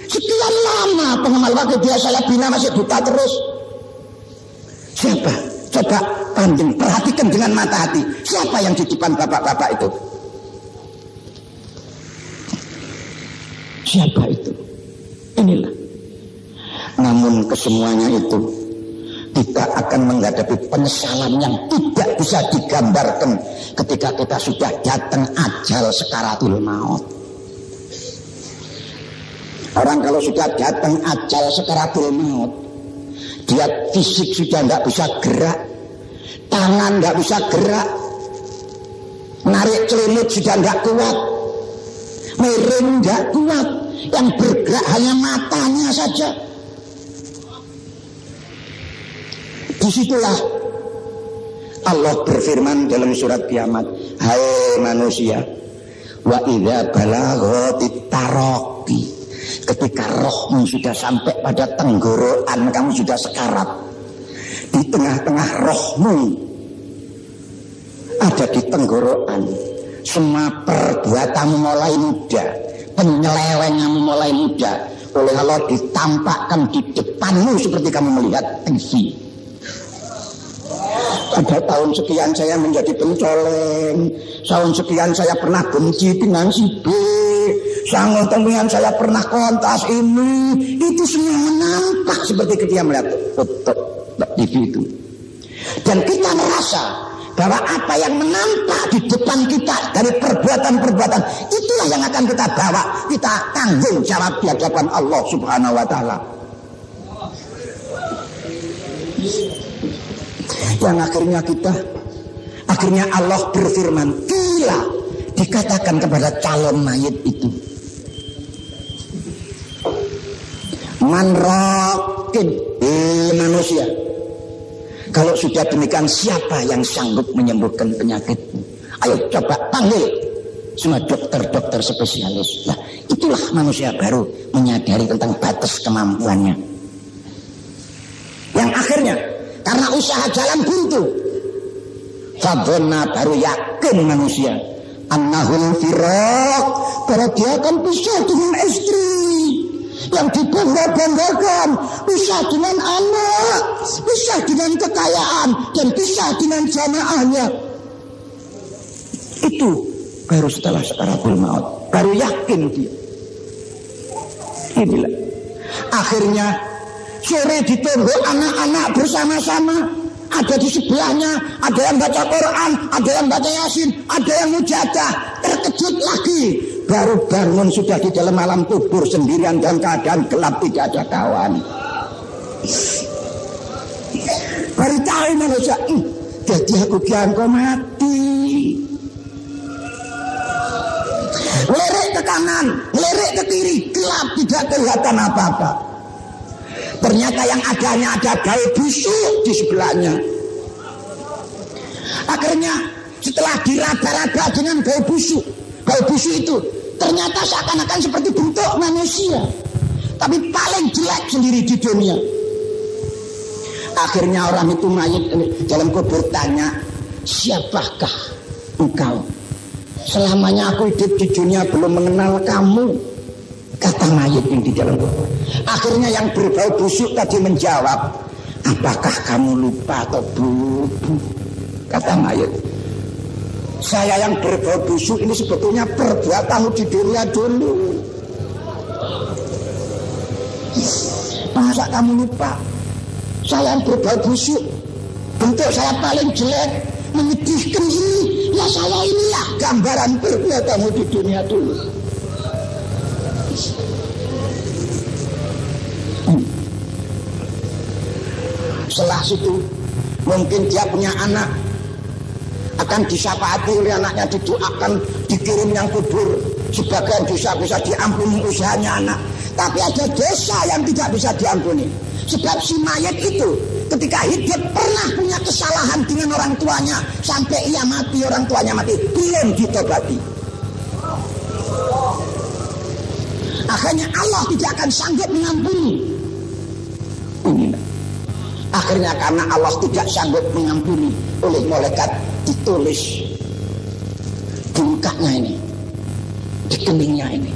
Sekian lama pengamal wakil dia saya bina masih buta terus. Siapa? Coba pandang, perhatikan dengan mata hati. Siapa yang di depan bapak-bapak itu? Siapa itu? Inilah. Namun kesemuanya itu kita akan menghadapi penyesalan yang tidak bisa digambarkan ketika kita sudah datang ajal sekaratul maut. Orang kalau sudah datang ajal sekaratul maut, dia fisik sudah tidak bisa gerak, tangan tidak bisa gerak, narik celimut sudah tidak kuat, miring tidak kuat, yang bergerak hanya matanya saja. Disitulah Allah berfirman dalam surat Kiamat, hai manusia, wa idza balaghatit taraqi, ketika rohmu sudah sampai pada tenggorokan, kamu sudah sekarat, di tengah-tengah rohmu ada di tenggorokan, semua perbuatanmu mulai mudah, penyelewenganmu mulai mudah, oleh Allah ditampakkan di depanmu seperti kamu melihat TV. Pada tahun sekian saya menjadi pencoleng, tahun sekian saya pernah benci dengan si B, tahun kemudian saya pernah kontas ini, itu semua menampak seperti ketika melihat TV itu. Dan kita merasa bahwa apa yang menampak di depan kita dari perbuatan-perbuatan, itulah yang akan kita bawa, kita tanggung jawab di hadapan Allah Subhanahu wa Ta'ala. Yang akhirnya Allah berfirman, gila, dikatakan kepada calon mayit itu, man raqib, manusia, kalau sudah demikian siapa yang sanggup menyembuhkan penyakitmu? Ayo coba panggil semua dokter-dokter spesialis. Nah, itulah manusia baru menyadari tentang batas kemampuannya, yang akhirnya karena usaha jalan buntu, fadhonna, baru yakin manusia, annahul firaq, bahwa dia akan pisah dengan istri yang dibangga-banggakan, pisah dengan anak, pisah dengan kekayaan, dan pisah dengan jamaahnya. Itu baru setelah sakaratul maut, baru yakin dia. Inilah akhirnya sore ditunggu anak-anak bersama-sama, ada di sebelahnya, ada yang baca Quran, ada yang baca Yasin, ada yang mujadah. Terkejut lagi, baru bangun sudah di dalam alam kubur sendirian dalam keadaan gelap, tidak ada kawan. Baru tahu manusia, jadi aku kian kau mati. Lirik ke kanan, lirik ke kiri, gelap, tidak kelihatan apa-apa. Ternyata yang adanya ada gawe busuk di sebelahnya. Akhirnya setelah diraba-raba dengan gawe busuk, Bau busuk itu ternyata seakan-akan seperti bentuk manusia, tapi paling jelek sendiri di dunia. Akhirnya orang itu mayit dalam kubur tanya, siapakah engkau? Selamanya aku hidup di dunia belum mengenal kamu, kata mayit yang di dalam kubur. Akhirnya yang berbau busuk tadi menjawab, apakah kamu lupa atau belum? Kata mayit, saya yang berbau busuk ini sebetulnya perbuatanmu di dunia dulu. Masa kamu lupa? Saya yang berbau busuk, bentuk saya paling jelek, menyedihkan ini. Ya saya inilah gambaran perbuatanmu di dunia dulu. Setelah situ mungkin dia punya anak, akan disyafaati oleh anaknya, didoakan, dikirim yang kubur. Sebagian dosa bisa diampuni usahanya anak, tapi ada dosa yang tidak bisa diampuni. Sebab si mayat itu ketika hidup pernah punya kesalahan dengan orang tuanya, sampai ia mati, orang tuanya mati, belum ditobati. Akhirnya Allah tidak akan sanggup mengampuni. Akhirnya karena Allah tidak sanggup mengampuni, oleh malaikat ditulis di mukanya ini, di keningnya ini.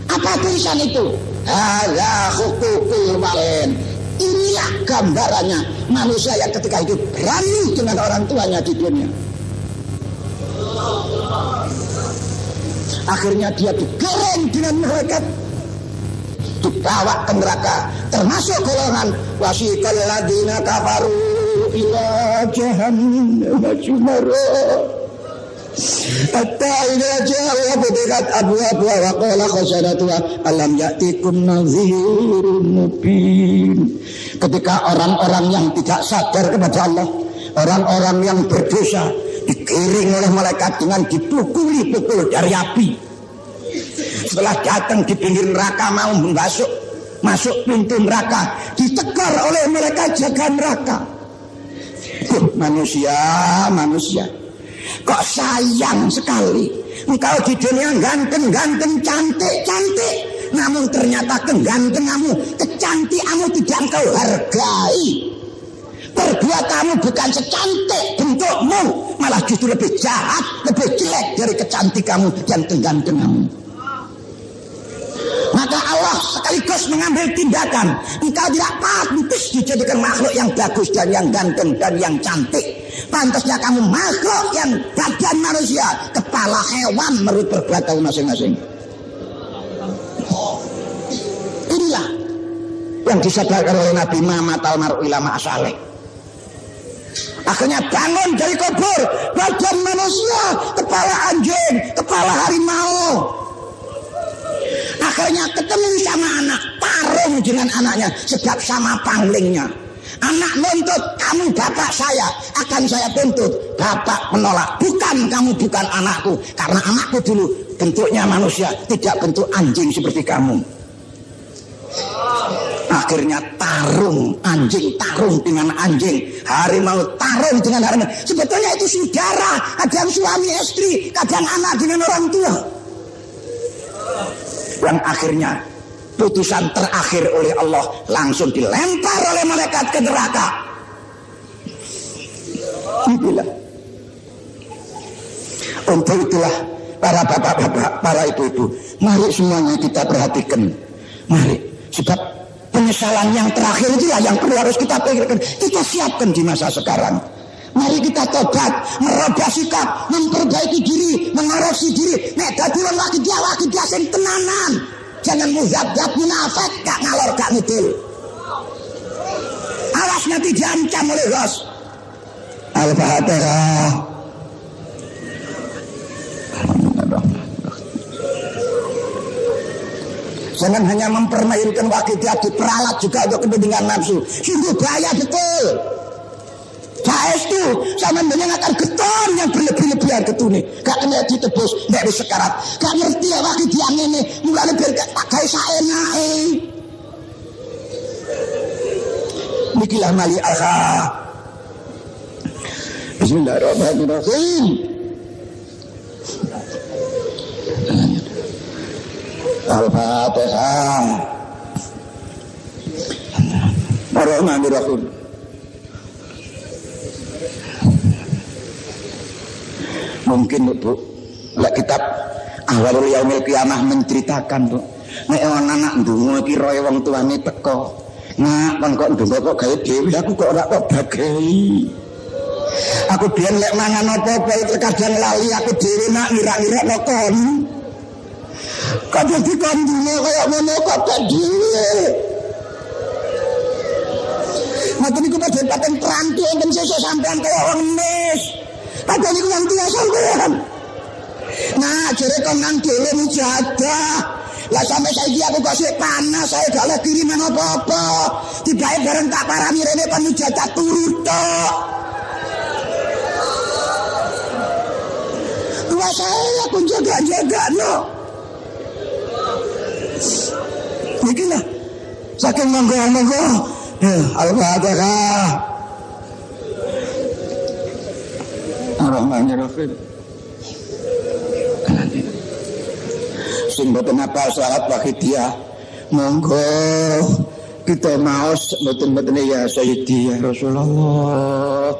Apa tulisan itu? Hadza hukukul walin. Inilah gambarannya manusia yang ketika hidup berani dengan orang tuanya di dunia. Akhirnya dia digoreng dengan malaikat, dibawa ke neraka, termasuk golongan wasiqal ladzina kafaru ila jahannam jumara hatta idza ja'a bidat abwaab wa qala khasanatuha alam ya'tikum nadhirun mubin. Ketika orang-orang yang tidak sadar kepada Allah, orang-orang yang berdosa, digiring oleh malaikat dengan dipukul-pukul dari api. Setelah datang di pinggir neraka mau masuk pintu neraka, ditegur oleh malaikat jaga neraka. Manusia, kok sayang sekali engkau di dunia ganteng, cantik, namun ternyata kegantenganmu, kecantikanmu tidak engkau hargai. Perbuatanmu bukan secantik bentukmu, malah justru lebih jahat, lebih jelek dari kecantikanmu dan kegantenganmu. Maka Allah sekaligus mengambil tindakan. Engkau tidak pantas dijadikan makhluk yang bagus dan yang ganteng dan yang cantik. Pantasnya kamu makhluk yang badan manusia, kepala hewan menurut perbuatan masing-masing. Inilah yang disadarkan oleh Nabi Muhammad al-mar'u ila ma'asalih. Akhirnya bangun dari kubur, badan manusia, kepala anjing, kepala harimau. Akhirnya ketemu sama anak, tarung dengan anaknya, sebab sama panglingnya. Anak nuntut, kamu bapak saya, akan saya tuntut. Bapak menolak, bukan kamu, bukan anakku, karena anakku dulu bentuknya manusia, tidak bentuk anjing seperti kamu. Akhirnya tarung dengan anjing, harimau tarung dengan harimau. Sebetulnya itu saudara, kadang suami istri, kadang anak dengan orang tua. Yang akhirnya putusan terakhir oleh Allah langsung dilempar oleh malaikat ke neraka. Untuk itulah para bapak-bapak, para ibu-ibu, mari semuanya kita perhatikan. Mari, sebab penyesalan yang terakhir itulah yang perlu harus kita pikirkan, kita siapkan di masa sekarang. Mari kita tobat, merubah sikap, memperbaiki diri, mengoreksi diri. Nek dadi wong wakidah sing tenanan. Jangan muzab-zab munafik, gak ngalor gak ngidul. Awas nanti diancam oleh bos. Al-Fatihah. Jangan hanya mempermainkan wakidah, diperalat juga untuk kepentingan nafsu. Sungguh bahaya betul. Baes itu sama menyenangkan geton yang berlebih-lebihan ketune. Gak kena ditebus, gak ada sekarat. Gak ngerti ya wakidah ini, mulanya biar gak pakai saenake. Nikilah mali akha. Bismillahirrahmanirrahim. Al-Fatihah. Bismillahirrahmanirrahim. Mungkin Bu, lek kitab Awalul Yaumil Qiyamah menceritakan Bu, nek ana anak ndonga iki roe wong tuane teko. Nah, kon kok ndonga kok gawe dhewe, aku kok ora kok bagei. Aku biyen lek mangan apa-apa terkadang lali aku dhewe nak ngira-ngira kon. Kadang dikandunge kaya ngono kok dhewe. Mboten niku paten tranti enten sesuk sampean kaya wong mes. Padahal niku yang dia sampean. Nah, jere kon nang dhewe mujadah. Lah sampe saiki aku kasih panas, saya gak oleh kiriman apa-apa. Tibae bareng tak parani rene kon mujadah turu tok. Tua saya pun jaga-jaga no. Beginilah. Saking monggo-monggo. Al-Fatihah. Ar-Rahmanir-Rahim. Sing boten apa salat wahidiyah. Monggo kita maos boten-boten ya Sayyidi ya Rasulullah.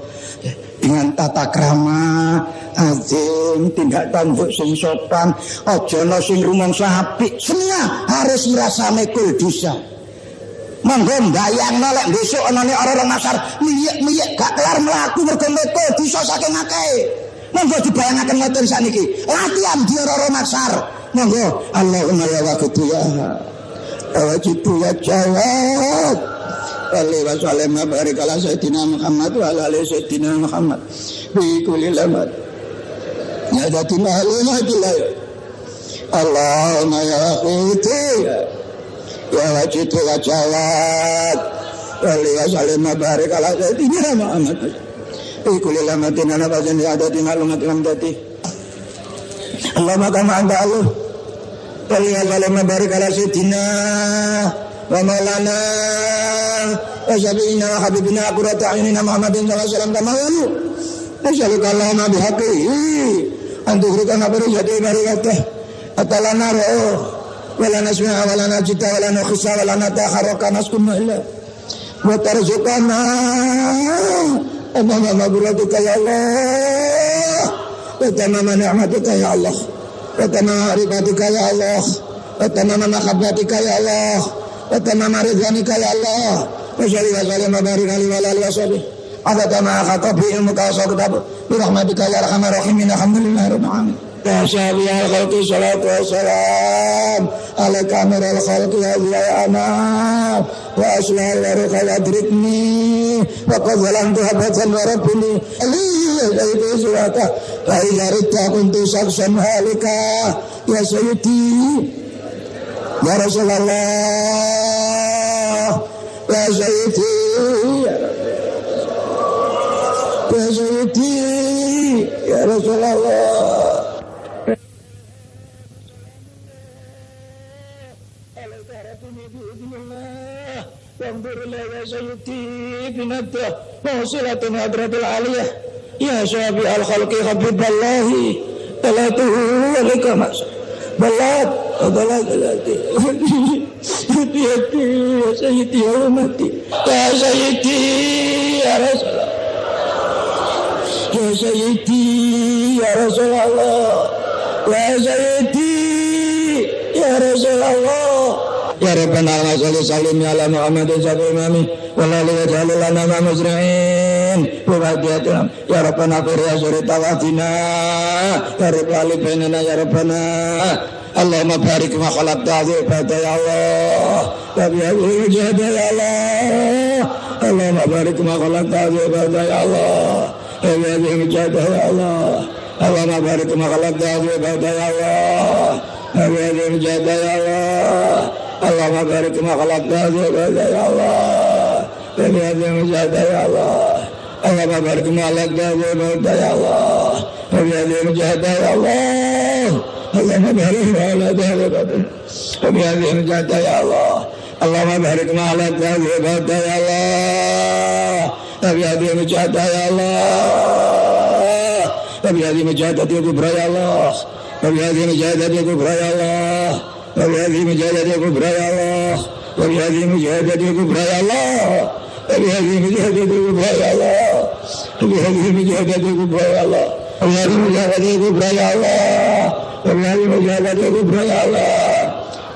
Dengan tata krama azim, tindak tanduk sing sopan, aja ana sing rumangsa apik. Semua harus merasa mekul dosa. Monggo mbayangno lek besok anane orang masar miyek-miyek gak kelar mlaku mergo mekul dosa saking akeh. Monggo dibayangaken ngoten sakniki. Latihan di orang masar. Monggo Allahumma ya waqitu ya. Wajitu ya jawab. Alaihi wasallam barik ala sayyidina Muhammad wa ala ali sayyidina Muhammad bi kulli lamad ya datina alamatillah Allahumma ya waqitu ya wajitu ya jawab alaihi wasallam barik ala sayyidina Muhammad bi kulli lamadin ana bajan ya datina alamatillah Allahumma kama anta Allah alaihi wasallam barik ala sayyidina wa maulana wa syafi'ina wa habibina qurrata a'yunina Muhammadin sallallahu alaihi wasallam kama yalu as'aluka Allahumma bihaqqihi an tukhrikana bi rizqi barakatah atalana roh wala nasmi'a wala najita wala nukhisa wala natakharraka naskunna illa wa tarzuqana amama maghfiratika ya Allah wa tamama ni'matika ya Allah wa tamama ribatika ya Allah wa tamama mahabbatika ya Allah wa tamama ridwanika ya Allah wa salli wa sallim wa barik alaihi wa alihi wa sahbihi adada ma khatabi ilmuka wa kitab bi rahmatika ya arhamar rahimin alhamdulillahi rabbil alamin ya syafi al khalqi salatu wa salam ala kamiril khalqi ya anam wa aslal ruha adrikni wa qadhalan tuhabatan wa rabbini alaihi surata wa ilarita kuntu saksan halika ya sayyidi ya Rasulullah ya sayyidi ya sayyidi ya Rasulullah Alhamdulillah ya sayyidi binadah mawsilatun hadratul aliyah ya syafi al-khalqi habiballahi talatuhu walikamas balat adalah galati ya sayyidi ya umati ya sayyidi ya Rasulullah ya sayyidi ya Rasulullah ya sayyidi ya Rasulullah ya Rabbana salli sallim ala Muhammadin sayyidil imami wal ali wa jalilana ma muzra'in wa hadiyatina ya Rabbana qir ya surita watina ya Rabbal bainana ya Rabbana Allahumma barik ma khalaqta azibata ya Allah wa bihi jahda ya Allah Allahumma barik ma khalaqta azibata ya Allah wa bihi jahda ya Allah Allahumma barik ma khalaqta azibata ya Allah wa bihi jahda ya Allah Allahumma barik ma khalaqta azibata ya Allah wa bihi jahda ya Allah Allahumma barik ma khalaqta azibata ya Allah wa bihi jahda ya Allah Allahumma barik ma khalaqta azibata wa bihi jahda ya Allah Allahumma barik ma khalaqta azibata ya Allah wa bihi jahda ya Allah wa bihi jahda ya kubra ya Allah wa bihi jahda ya kubra ya Allah وبهذه مجاهدة كبرى يا الله وبهذه مجاهدة كبرى يا الله وبهذه مجاهدة كبرى يا الله وبهذه مجاهدة كبرى يا الله وبهذه مجاهدة كبرى يا الله وبهذه مجاهدة كبرى يا الله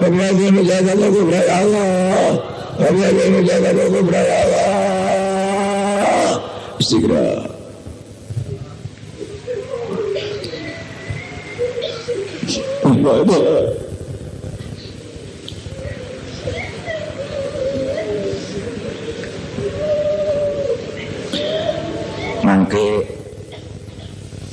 وبهذه مجاهدة كبرى يا الله وبهذه مجاهدة كبرى يا الله استقرار mangke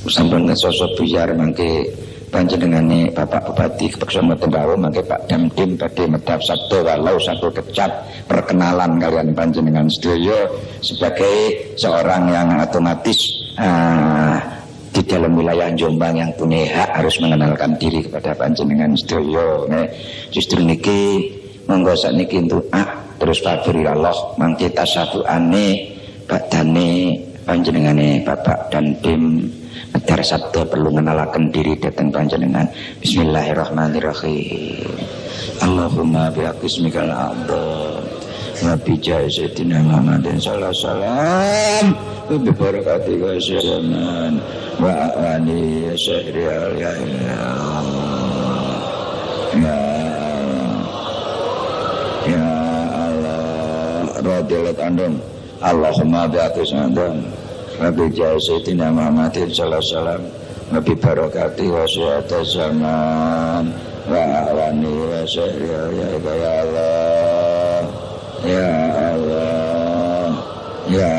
sampun sosok biar mangke panjenengane Bapak Bupati Kepeksan Tembawu mangke Pak Damdim badhe medhap sabda walau satu kecap perkenalan kalian panjenengan sedaya sebagai seorang yang otomatis di dalam wilayah Jombang yang punya hak harus mengenalkan diri kepada panjenengan sedaya. Justru niki monggo sakniki doa terus fadhilillah mangke tasabuane badane panjenengane Bapak dan tim Medar sabda perlu mengenalkan diri datang panjenengan. Bismillahirrahmanirrahim. Allahumma bi'ismikal a'dzam wa bi jazatina Muhammadin sallallahu alaihi wasallam wa bi barakati wasyaman wa ani syahri ya Allah radhiyallahu anhum. Allahumma bi'ismikal Nabi Sayyidina Muhammadin sallallahu alaihi wasallam Nabi barakati wa syahada zaman wa awani wa syahriya ya Allah ya Allah ya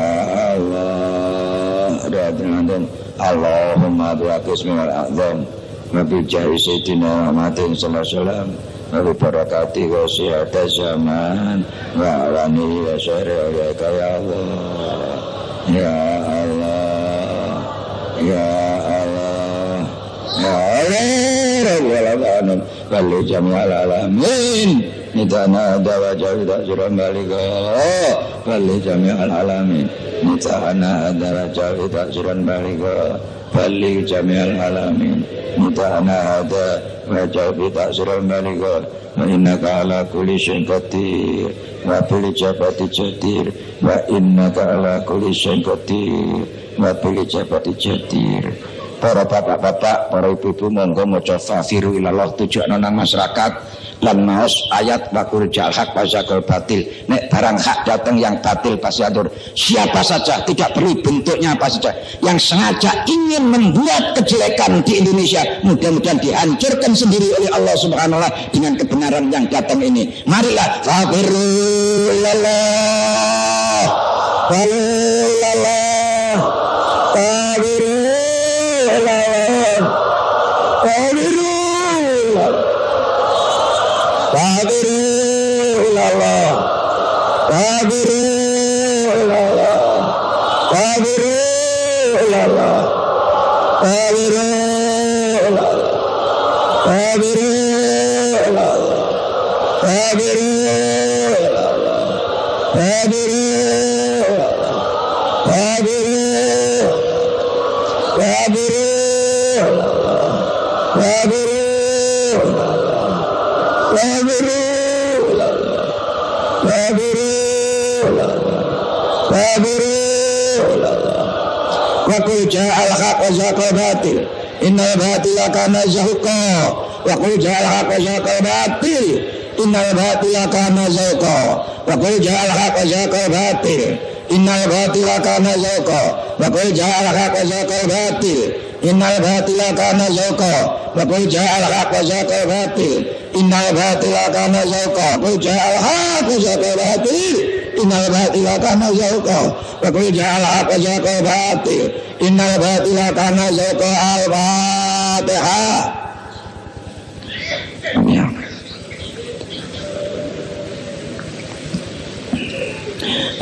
Allah radhiyallahu Allahumma bi'ismikal a'dzam Nabi Sayyidina Muhammadin sallallahu alaihi wasallam Nabi barakati wa syahada zaman wa awani wa syahriya ya Allah ya Allah ya Allah ya Allah Bali jami'al alamin nitana dawa jawid ajran balika Bali jami'al alamin nitana dawa jawid ajran balika Bali jami'al alamin nitana dawa jawid ajran balika wa innaka ala kulli syai'in qadir wa bil ijabati jadir wa innaka ala kulli syai'in qadir wa bil ijabati jadir. Para bapak-bapak, para ibu-ibu monggo maca fafiru ilallah tujuan nang masyarakat lan maos ayat waqul jal haq wa zakal batil. Nek barang hak datang yang batil pasti atur. Siapa saja, tidak perlu bentuknya apa saja, yang sengaja ingin membuat kejelekan di Indonesia, mudah-mudahan dihancurkan sendiri oleh Allah Subhanahu wa taala dengan kebenaran yang datang ini. Marilah fafiru ilallah. Fafiru ilallah. Fafiru Waqul ja'al haq wa zaqal batil innal batila kana zahuqa waqul ja'al haq wa zaqal batil innal batila kana zahuqa waqul ja'al haq wa zaqal batil innal batila kana zahuqa waqul ja'al haq wa zaqal batil innal batila kana zahuqa waqul ja'al haq wa zaqal batil innal batila kana zahuqa waqul ja'al haq wa zaqal batil innal batila kana zahuqa waqul ja'al haq wa zaqal batil innal batila kana zahuqa al-Fatihah.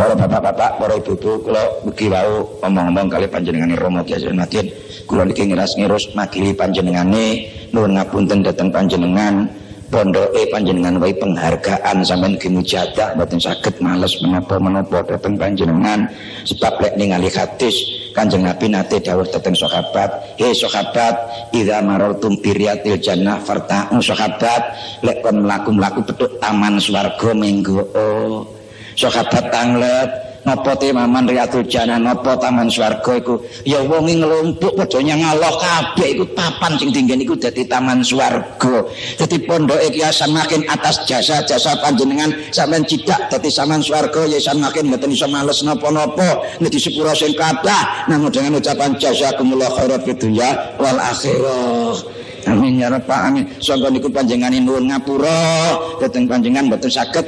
Para bapak-bapak, para ibu-ibu, kula mugi wau omong-omong kali panjenengane Rama Kyai Haji Madin, kula niki ngiras-ngiros makili panjenengane nuwun ngapunten dhateng panjenengan pondoke panjenengan wae penghargaan sampeyan kimujadah mboten saged males menapa-menapa dhateng panjenengan sebab lek ningali hadis Kanjeng Nabi nate dawuh dhateng sahabat, "He sahabat, idza marartum bi riyatil jannah farta'u sahabat, lek kon mlaku-mlaku petuk taman swarga menggo." Oh, sahabat tanglet napa te maman riyatul jannah, napa taman swarga iku? Ya wong nglumpuk padha nyangaloh kabeh iku papan sing dinggen iku dadi taman swarga. Dadi pondoke Ki Hasan Makin atas jasa-jasa panjenengan sampean cidak dadi taman swarga ya Hasan Makin mboten iso males napa-napa nek disepuro sing kathah namung dengan ucapan jazakumullah khairan fid dunya wal akhirah. Amin ya rabbal alamin. Sangga niku panjenengan nuwun ngapura dhateng panjenengan mboten saged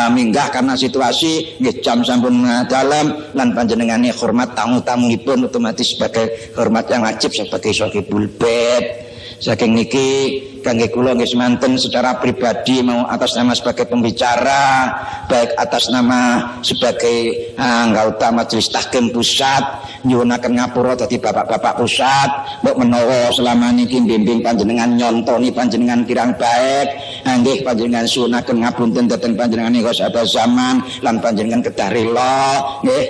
minggah karena situasi nggih jam sampun dalam lan panjenengane hormat tamu-tamunipun otomatis sebagai hormat yang wajib sebagai sahibul bait. Saking niki kangge kula nggih semanten secara pribadi mau atas nama sebagai pembicara, baik atas nama sebagai anggota Majelis Tahkim Pusat nyuwunaken ngapura dadi bapak-bapak pusat, mbok menawa selama niki bimbing panjenengan nyontoni panjenengan kirang baik, nggih panjenengan suwunaken ngapunten dhateng panjenengan sahabat zaman lan panjenengan kedah rela nggih,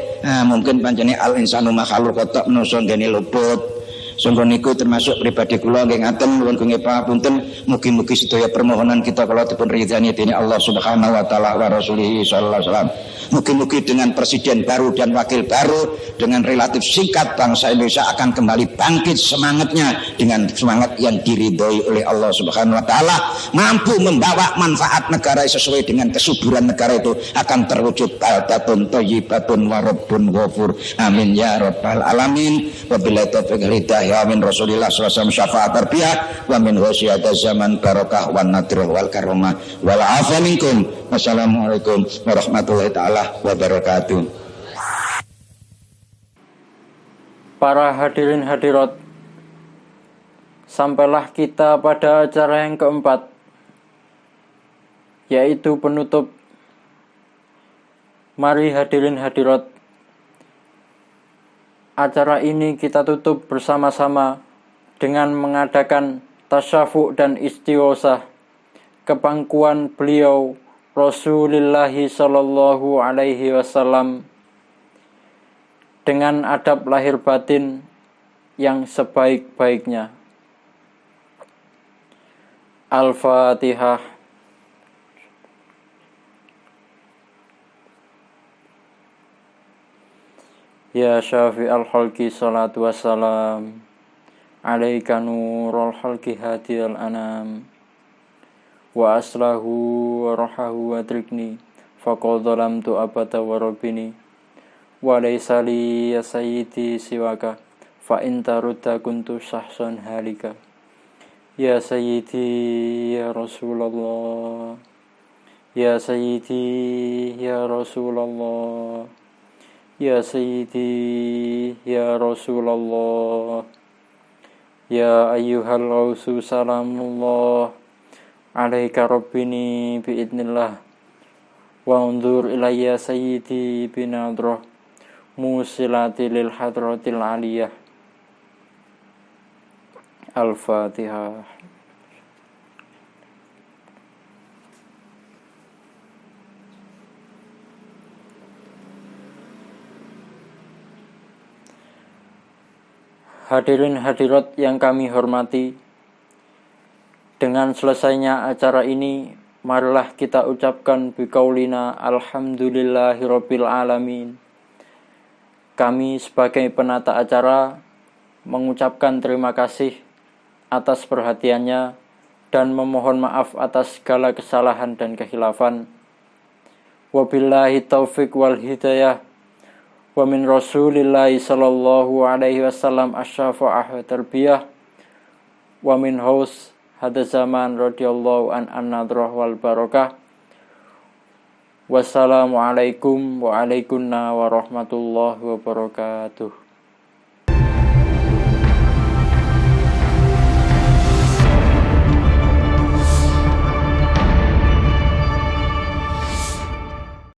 mungkin panjenengan al insanu makhluk kotok menungso ngene luput. Sangga niku termasuk pribadi kula nggih ngaten nuwun kenging papunten mugi-mugi sedaya permohonan kita kalau dipun ridhani dening Allah Subhanahu wa taala wa rasulih sallallahu alaihi wasallam. Mugi-mugi dengan presiden baru dan wakil baru dengan relatif singkat bangsa Indonesia akan kembali bangkit semangatnya dengan semangat yang diridhoi oleh Allah Subhanahu wa taala, mampu membawa manfaat negara sesuai dengan kesuburan negara itu akan terwujud baldatun thayyibatun wa rabbun ghafur. Amin ya rabbal alamin. Wabillahi taufiq wal hidayah. Amin Rasulillah sallallahu alaihi wasallam syafaat tarbiyah wa min wasiyata zaman barokah wan nadrul wal karomah wal afa minkum. Wassalamualaikum warahmatullahi taala wabarakatuh. Para hadirin hadirat, sampailah kita pada acara yang keempat, yaitu penutup. Mari hadirin hadirat, acara ini kita tutup bersama-sama dengan mengadakan tasyafu' dan istighosah kepangkuan beliau Rasulullah sallallahu alaihi wasallam dengan adab lahir batin yang sebaik-baiknya. Al-Fatihah. Ya syafi'al khalqi salatu wassalam alaika nurul khalqi hadiyal anam wa aslahu wa rahahu wa trikni faqad zalamtu abada wa rabbini wa laysa li ya sayyidi siwaka fa in tarudda kuntu sahsan halika. Ya sayyidi ya Rasulullah, ya sayyidi ya Rasulullah, ya sayyidi ya Rasulullah, ya ayyuhal ghausu salamullah alaika rabbini biidnillah wa undur ilayya sayyidi binadrah musilati lil hadratil aliyah. Al-Fatihah. Hadirin hadirat yang kami hormati, dengan selesainya acara ini, marilah kita ucapkan biqaulina alhamdulillahirabbil alamin. Kami sebagai penata acara mengucapkan terima kasih atas perhatiannya dan memohon maaf atas segala kesalahan dan kehilafan. Wabillahi taufiq wal hidayah. Wa min Rasulillahi sallallahu alaihi wasallam asyafa'ah wa tarbiyah. Wa min haus hada zaman radhiyallahu an nadrah wal barakah. Wassalamualaikum wa alaikunna warahmatullahi wabarakatuh.